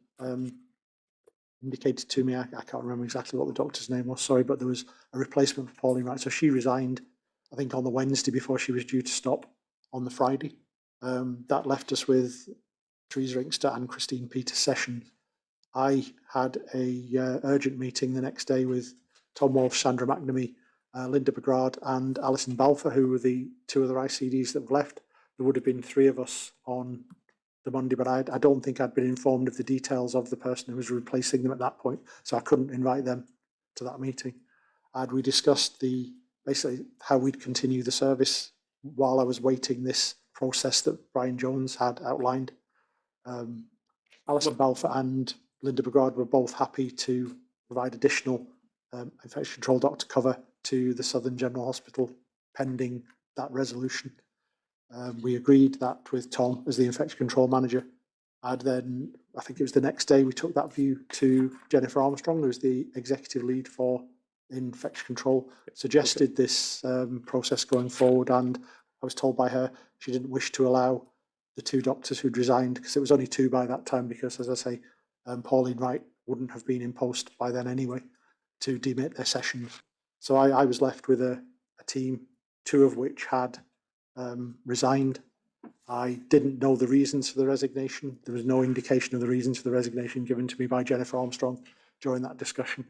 indicated to me. I can't remember exactly what the doctor's name was, sorry, but there was a replacement for Pauline Wright. So she resigned, I think, on the Wednesday before she was due to stop on the Friday. That left us with Teresa Inkster and Christine Peters sessions. I had a urgent meeting the next day with Tom Walsh, Sandra McNamee, Linda Begrard and Alison Balfour, who were the 2 other ICDs that were left. There would have been 3 of us on the Monday, but I don't think I'd been informed of the details of the person who was replacing them at that point, so I couldn't invite them to that meeting. We discussed basically how we'd continue the service while I was waiting this process that Brian Jones had outlined. Alison Balfour and Linda Begrard were both happy to provide additional infection control doctor cover to the Southern General Hospital pending that resolution. We agreed that with Tom as the infection control manager. And then I think it was the next day we took that view to Jennifer Armstrong, who's the executive lead for infection control, suggested this process going forward, and I was told by her she didn't wish to allow the 2 doctors who'd resigned, because it was only 2 by that time, because as I say, Pauline Wright wouldn't have been in post by then anyway, to demit their sessions. So I was left with a team, 2 of which had resigned. I didn't know the reasons for the resignation. There was no indication of the reasons for the resignation given to me by Jennifer Armstrong during that discussion.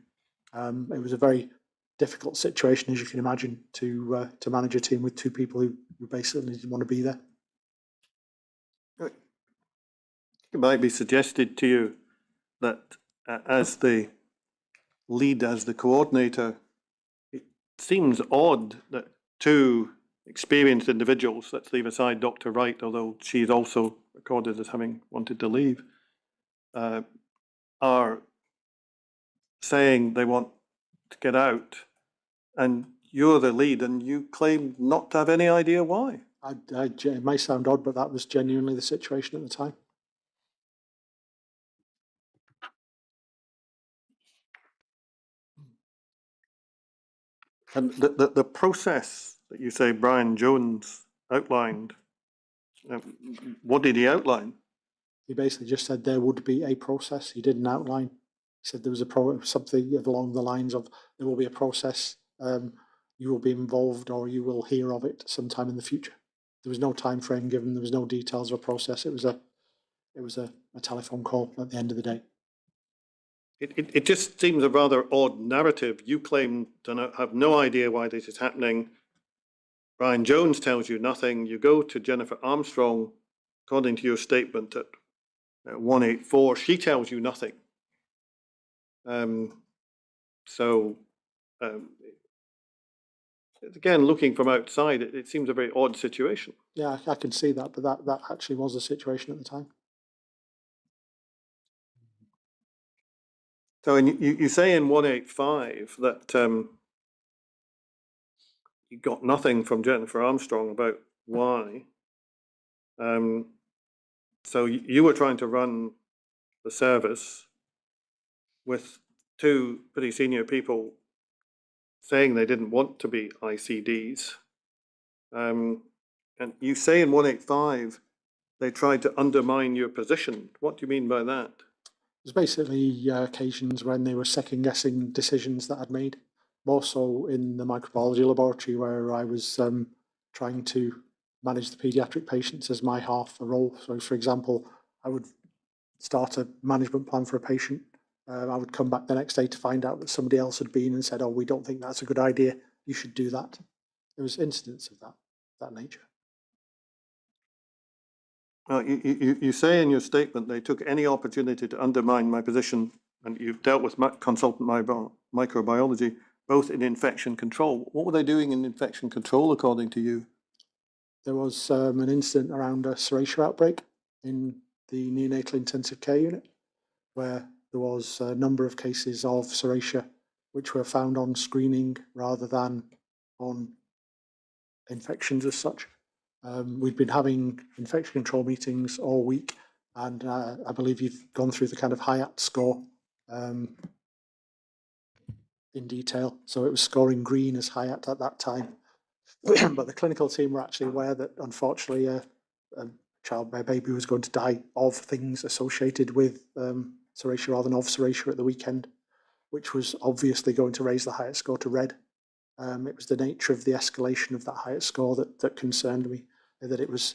It was a very difficult situation, as you can imagine, to manage a team with 2 people who basically didn't want to be there. It might be suggested to you that as the lead, as the coordinator, it seems odd that 2 experienced individuals, let's leave aside Dr. Wright, although she's also recorded as having wanted to leave, are saying they want to get out, and you're the lead and you claim not to have any idea why. It may sound odd, but that was genuinely the situation at the time. And the process that you say Brian Jones outlined, what did he outline? He basically just said there would be a process. He didn't outline. He said there was something along the lines of there will be a process. You will be involved, or you will hear of it sometime in the future. There was no time frame given. There was no details of a process. It was a telephone call at the end of the day. It just seems a rather odd narrative. You claim to have no idea why this is happening. Brian Jones tells you nothing. You go to Jennifer Armstrong, according to your statement at 184, she tells you nothing. Again, looking from outside, it seems a very odd situation. Yeah, I can see that, but that actually was the situation at the time. So you say in 185 that you got nothing from Jennifer Armstrong about why. So you were trying to run the service with 2 pretty senior people saying they didn't want to be ICDs. And you say in 185, they tried to undermine your position. What do you mean by that? There's basically occasions when they were second guessing decisions that I'd made, more so in the microbiology laboratory where I was trying to manage the paediatric patients as my half a role. So for example, I would start a management plan for a patient. I would come back the next day to find out that somebody else had been and said, oh, we don't think that's a good idea. You should do that. There was incidents of that nature. You say in your statement they took any opportunity to undermine my position, and you've dealt with consultant microbiology, both in infection control. What were they doing in infection control, according to you? There was an incident around a serratia outbreak in the neonatal intensive care unit, where there was a number of cases of serratia which were found on screening rather than on infections as such. We've been having infection control meetings all week, and I believe you've gone through the kind of HAI-SCRIBE score in detail. So it was scoring green as HAI-SCRIBE at that time. But the clinical team were actually aware that unfortunately a baby was going to die of things associated with serratia rather than of serratia at the weekend, which was obviously going to raise the HAI-SCRIBE score to red. It was the nature of the escalation of that HAI-SCRIBE score that concerned me, that it was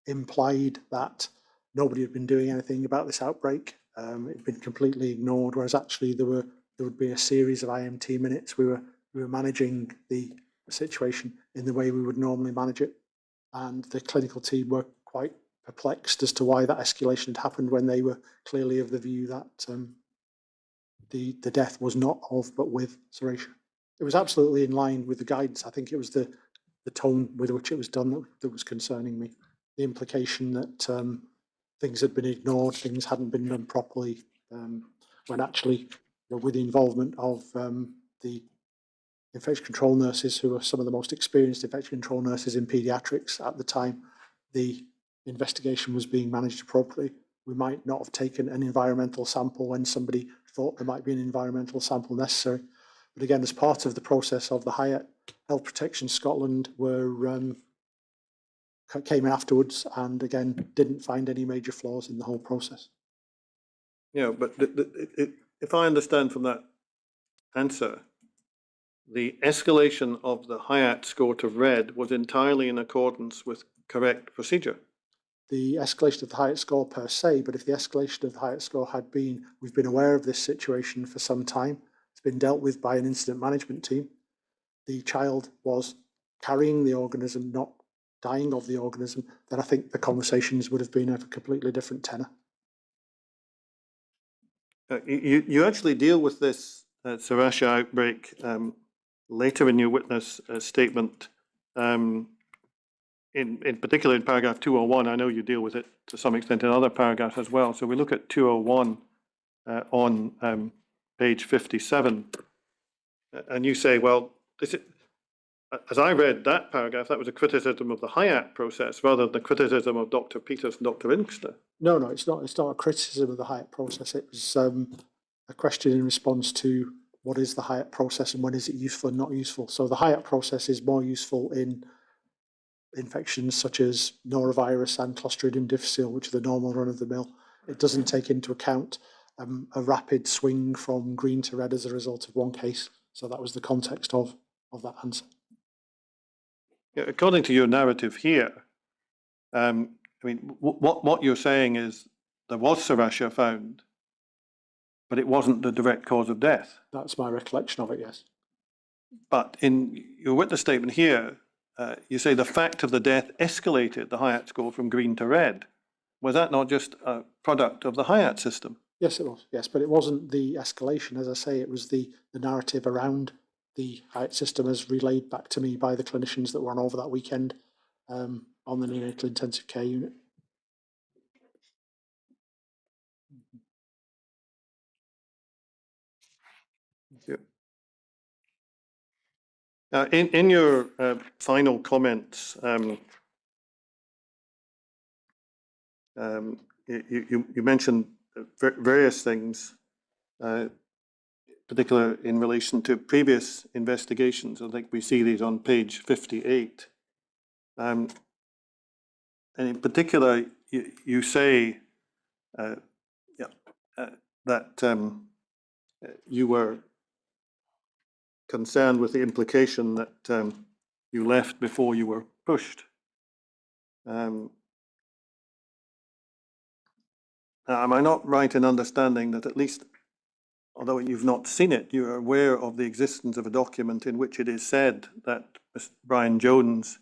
implied that nobody had been doing anything about this outbreak. It had been completely ignored, whereas actually there would be a series of IMT minutes. We were managing the situation in the way we would normally manage it, and the clinical team were quite perplexed as to why that escalation had happened when they were clearly of the view that the death was not of but with serratia. It was absolutely in line with the guidance. I think it was the tone with which it was done that was concerning me. The implication that things had been ignored, things hadn't been done properly, when actually, with the involvement of the infection control nurses, who were some of the most experienced infection control nurses in paediatrics at the time, the investigation was being managed appropriately. We might not have taken an environmental sample when somebody thought there might be an environmental sample necessary. But again, as part of the process of the HAI-SCRIBE, Health Protection Scotland came in afterwards and again didn't find any major flaws in the whole process. Yeah, but if I understand from that answer, the escalation of the HAI-SCRIBE score to red was entirely in accordance with correct procedure. The escalation of the HAI-SCRIBE score per se, but if the escalation of the HAI-SCRIBE score had been, we've been aware of this situation for some time, it's been dealt with by an incident management team, the child was carrying the organism, not dying of the organism, then I think the conversations would have been of a completely different tenor. You actually deal with this serratia outbreak later in your witness statement, in particular in paragraph 201. I know you deal with it to some extent in other paragraphs as well. So we look at 201 on page 57, and you say, well, as I read that paragraph, that was a criticism of the HAI-SCRIBE process rather than the criticism of Dr. Peters and Dr. Inkster. No, it's not. It's not a criticism of the HAI-SCRIBE process. It was a question in response to what is the HAI-SCRIBE process and when is it useful and not useful. So the HAI-SCRIBE process is more useful in infections such as norovirus and Clostridium difficile, which are the normal run of the mill. It doesn't take into account a rapid swing from green to red as a result of one case. So that was the context of that answer. Yeah, according to your narrative here, I mean, what you're saying is there was serratia found, but it wasn't the direct cause of death. That's my recollection of it, yes. But in your witness statement here, you say the fact of the death escalated the HAI-SCRIBE score from green to red. Was that not just a product of the HAI-SCRIBE system? Yes, it was. Yes, but it wasn't the escalation. As I say, it was the narrative around the HAI-SCRIBE system as relayed back to me by the clinicians that were on over that weekend on the neonatal intensive care unit. In your final comments, you mentioned various things, particularly in relation to previous investigations. I think we see these on page 58. And in particular, you say that you were concerned with the implication that you left before you were pushed. Now, am I not right in understanding that, at least, although you've not seen it, you are aware of the existence of a document in which it is said that Mr. Brian Jones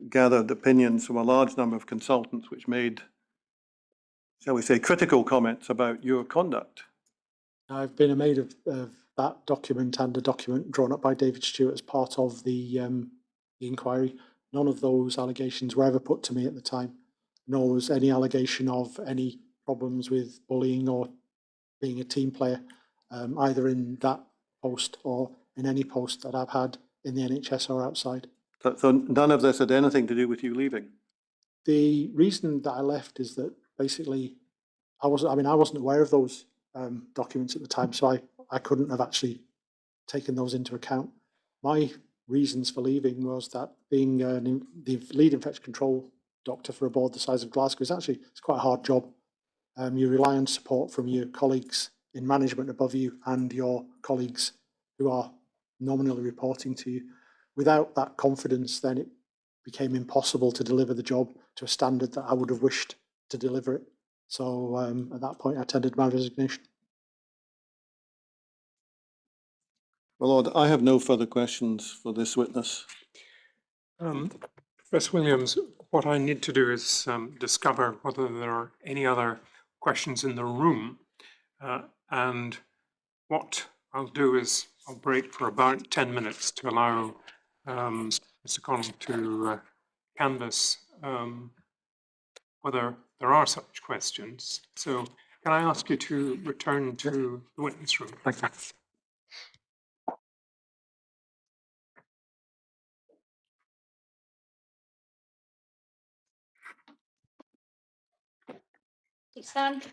gathered opinions from a large number of consultants which made, shall we say, critical comments about your conduct? I've been made of that document and a document drawn up by David Stewart as part of the inquiry. None of those allegations were ever put to me at the time, nor was any allegation of any problems with bullying or being a team player, either in that post or in any post that I've had in the NHS or outside. So none of this had anything to do with you leaving? The reason that I left is that basically I wasn't aware of those documents at the time, so I couldn't have actually taken those into account. My reasons for leaving was that being the lead infection control doctor for a board the size of Glasgow it's quite a hard job. You rely on support from your colleagues in management above you and your colleagues who are nominally reporting to you. Without that confidence, then it became impossible to deliver the job to a standard that I would have wished to deliver it. So at that point, I tendered my resignation. Well, Lord, I have no further questions for this witness. Professor Williams, what I need to do is discover whether there are any other questions in the room, and what I'll do is I'll break for about 10 minutes to allow Mr. Connell to canvass whether there are such questions. So can I ask you to return to the witness room? Thank you. Please stand.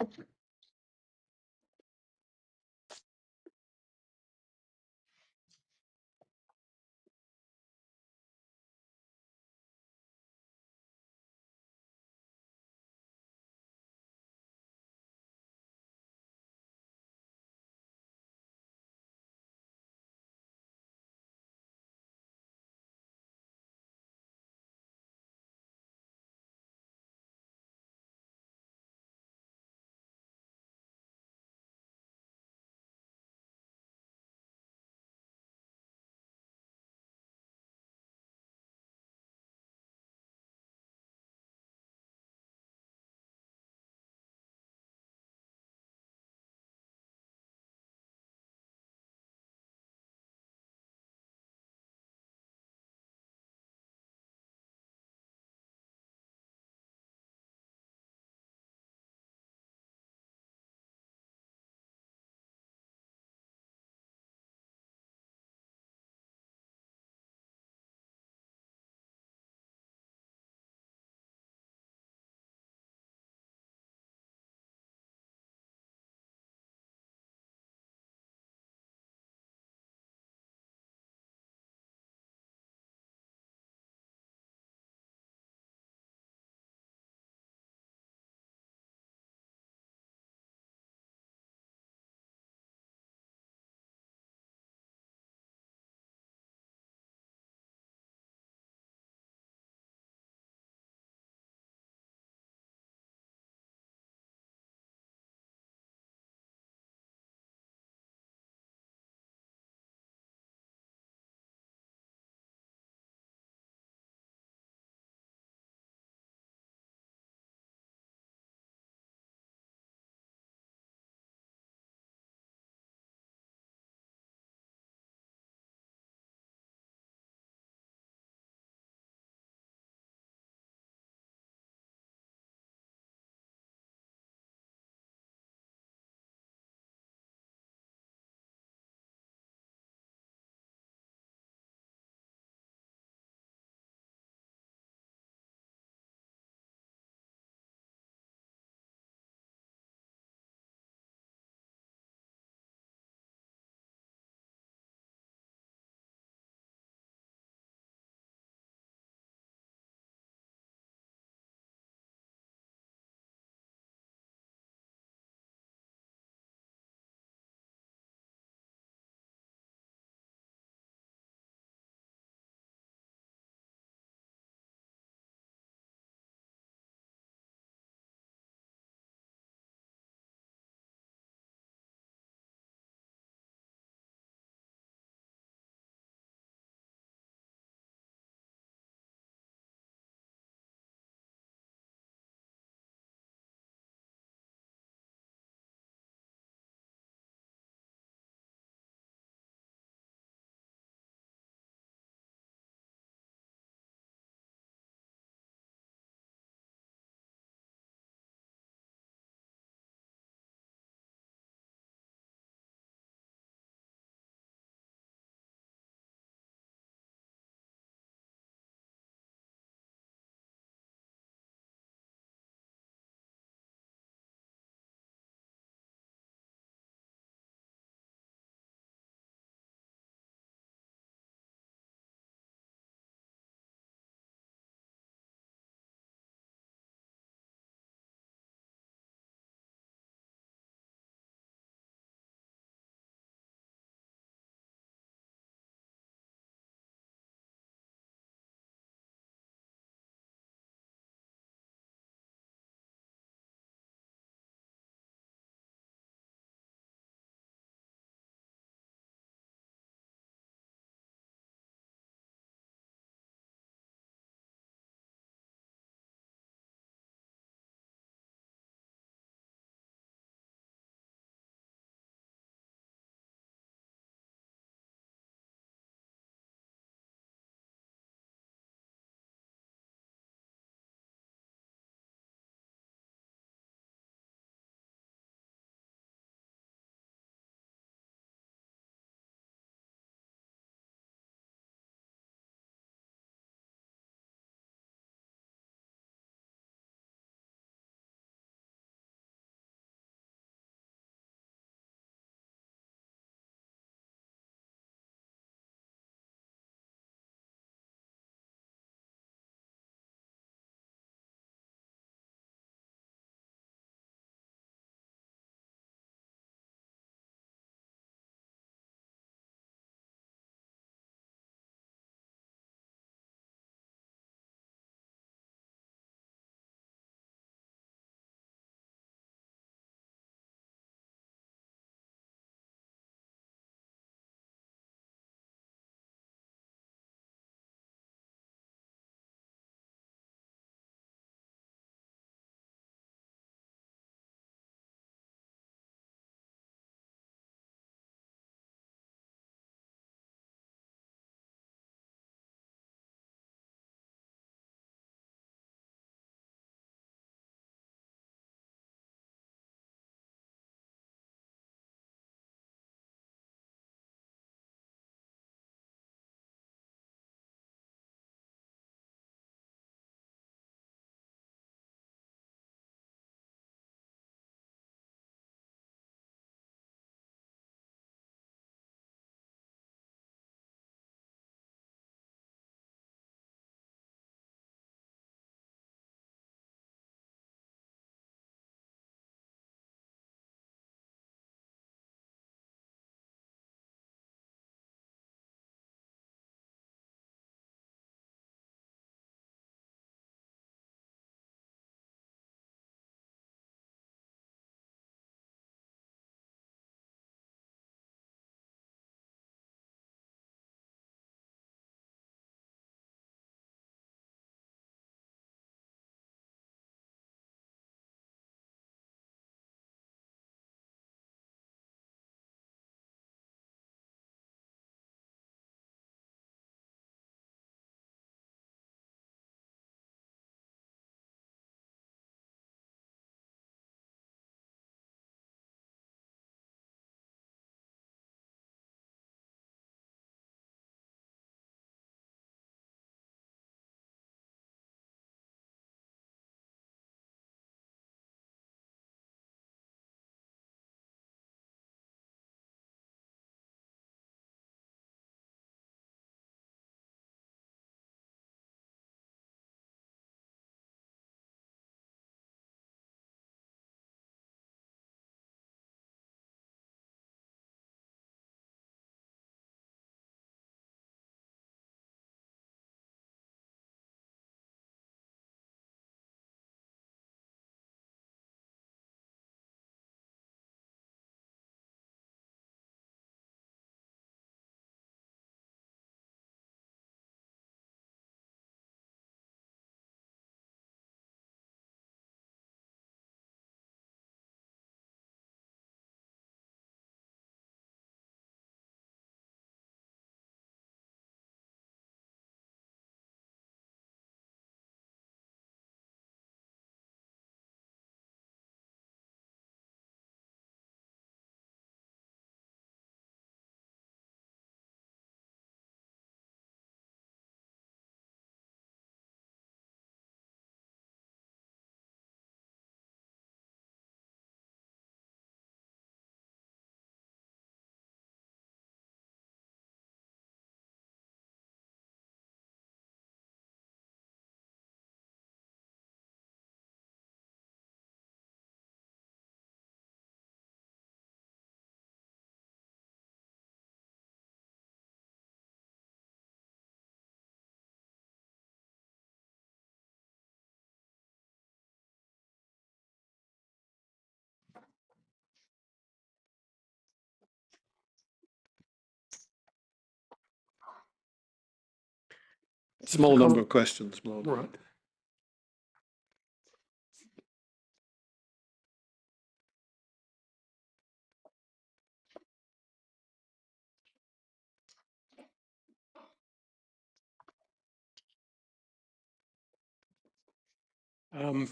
Small number of questions. Right.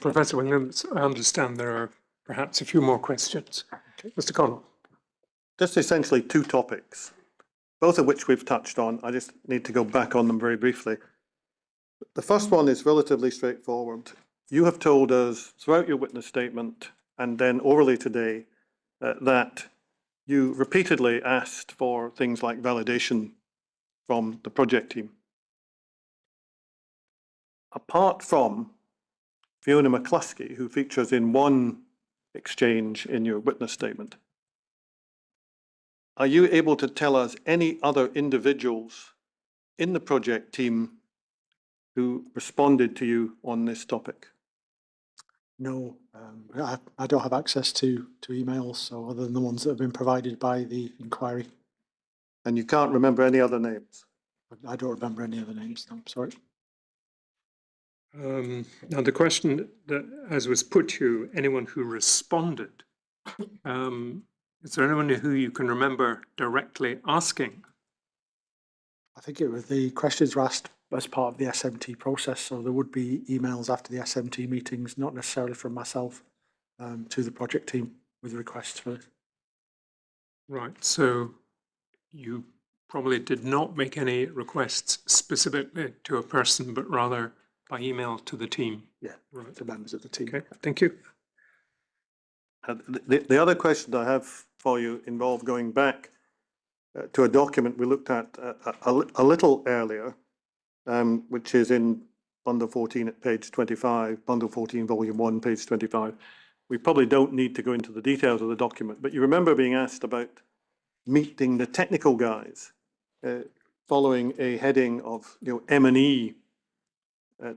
Professor Williams, I understand there are perhaps a few more questions. Okay. Mr. Connell. Just essentially two topics, both of which we've touched on. I just need to go back on them very briefly. The first one is relatively straightforward. You have told us throughout your witness statement and then orally today that you repeatedly asked for things like validation from the project team. Apart from Fiona McCluskey, who features in one exchange in your witness statement, are you able to tell us any other individuals in the project team who responded to you on this topic? No, I don't have access to emails, so other than the ones that have been provided by the inquiry. And you can't remember any other names? I don't remember any other names, no, I'm sorry. Now the question that, as was put to you, anyone who responded, is there anyone who you can remember directly asking? I think it was the questions were asked as part of the SMT process, so there would be emails after the SMT meetings, not necessarily from myself, to the project team with requests for this. Right, so you probably did not make any requests specifically to a person, but rather by email to the team. Yeah, right, to members of the team. Okay, thank you. The other question I have for you involved going back to a document we looked at a little earlier, which is in Bundle 14 at page 25, Bundle 14, Volume 1, page 25. We probably don't need to go into the details of the document, but you remember being asked about meeting the technical guys following a heading of M&E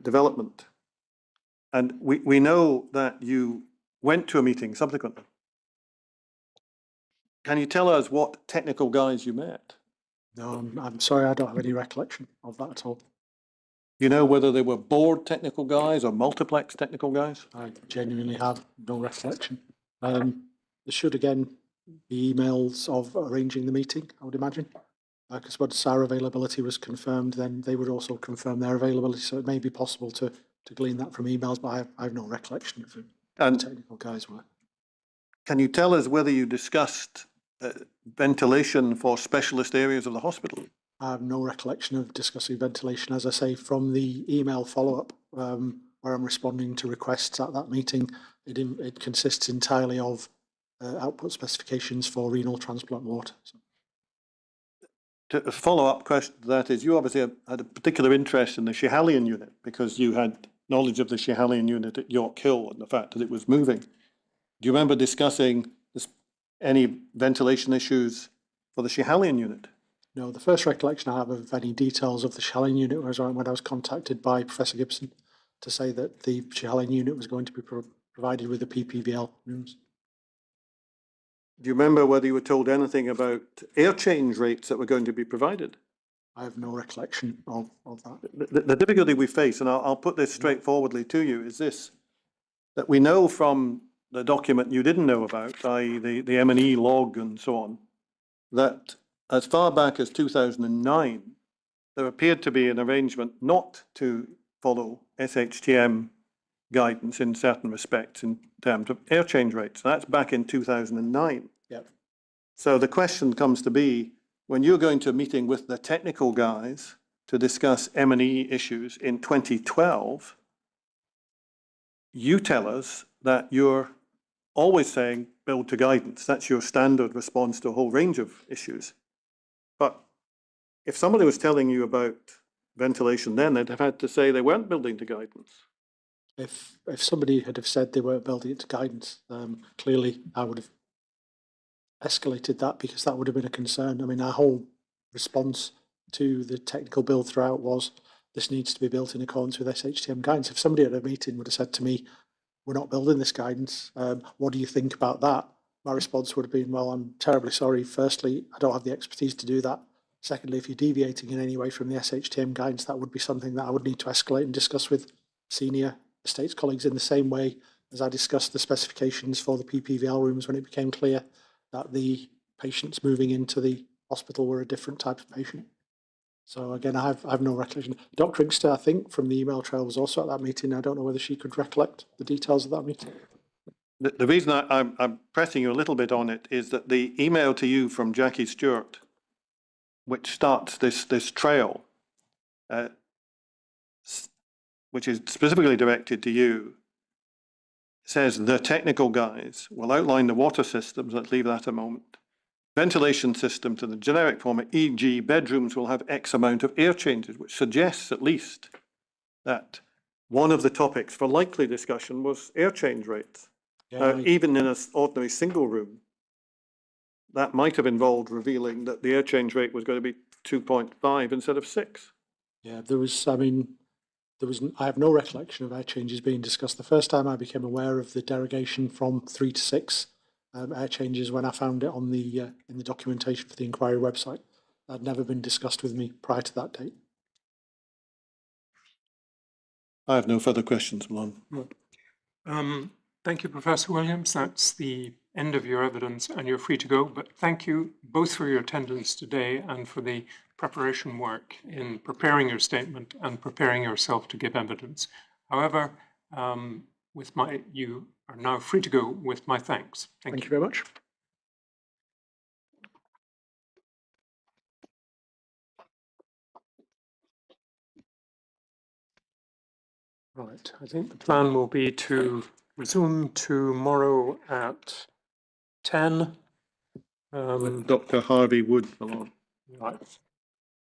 development. And we know that you went to a meeting subsequently. Can you tell us what technical guys you met? No, I'm sorry, I don't have any recollection of that at all. You know whether they were board technical guys or multiplex technical guys? I genuinely have no recollection. There should again be emails of arranging the meeting, I would imagine. Because once our availability was confirmed, then they would also confirm their availability. So it may be possible to glean that from emails, but I have no recollection of who the technical guys were. Can you tell us whether you discussed ventilation for specialist areas of the hospital? I have no recollection of discussing ventilation. As I say, from the email follow-up, where I'm responding to requests at that meeting, it consists entirely of output specifications for renal transplant water. So. A follow-up question to that is, you obviously had a particular interest in the Schiehallion unit because you had knowledge of the Schiehallion unit at York Hill and the fact that it was moving. Do you remember discussing any ventilation issues for the Schiehallion unit? No, the first recollection I have of any details of the Schiehallion unit was when I was contacted by Professor Gibson to say that the Schiehallion unit was going to be provided with the PPVL rooms. Do you remember whether you were told anything about air change rates that were going to be provided? I have no recollection of that. The difficulty we face, and I'll put this straightforwardly to you, is this, that we know from the document you didn't know about, i.e. the M&E log and so on, that as far back as 2009, there appeared to be an arrangement not to follow SHTM guidance in certain respects in terms of air change rates. That's back in 2009. Yep. So the question comes to be, when you're going to a meeting with the technical guys to discuss M&E issues in 2012, you tell us that you're always saying build to guidance. That's your standard response to a whole range of issues. But if somebody was telling you about ventilation then, they'd have had to say they weren't building to guidance. If somebody had have said they weren't building it to guidance, clearly I would have escalated that because that would have been a concern. I mean, our whole response to the technical build throughout was this needs to be built in accordance with SHTM guidance. If somebody at a meeting would have said to me, we're not building this guidance, what do you think about that? My response would have been, well, I'm terribly sorry. Firstly, I don't have the expertise to do that. Secondly, if you're deviating in any way from the SHTM guidance, that would be something that I would need to escalate and discuss with senior estates colleagues in the same way as I discussed the specifications for the PPVL rooms when it became clear that the patients moving into the hospital were a different type of patient. So again, I have no recollection. Dr. Inkster, I think, from the email trail was also at that meeting. I don't know whether she could recollect the details of that meeting. The reason I'm pressing you a little bit on it is that the email to you from Jackie Stewart, which starts this trail, which is specifically directed to you, says the technical guys will outline the water systems, let's leave that a moment, ventilation system to the generic form, e.g. bedrooms will have X amount of air changes, which suggests at least that one of the topics for likely discussion was air change rates. Even in an ordinary single room, that might have involved revealing that the air change rate was going to be 2.5 instead of 6. Yeah, I have no recollection of air changes being discussed. The first time I became aware of the derogation from 3 to 6 air changes when I found it on the in the documentation for the inquiry website. That had never been discussed with me prior to that date. I have no further questions, Malone. Thank you, Professor Williams. That's the end of your evidence and you're free to go. But thank you both for your attendance today and for the preparation work in preparing your statement and preparing yourself to give evidence. However, you are now free to go with my thanks. Thank you very much. Right, I think the plan will be to resume tomorrow at 10. Dr. Harvey Wood, Malone. Right.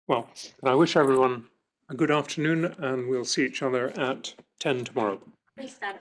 Well, I wish everyone a good afternoon and we'll see each other at 10 tomorrow. Restart.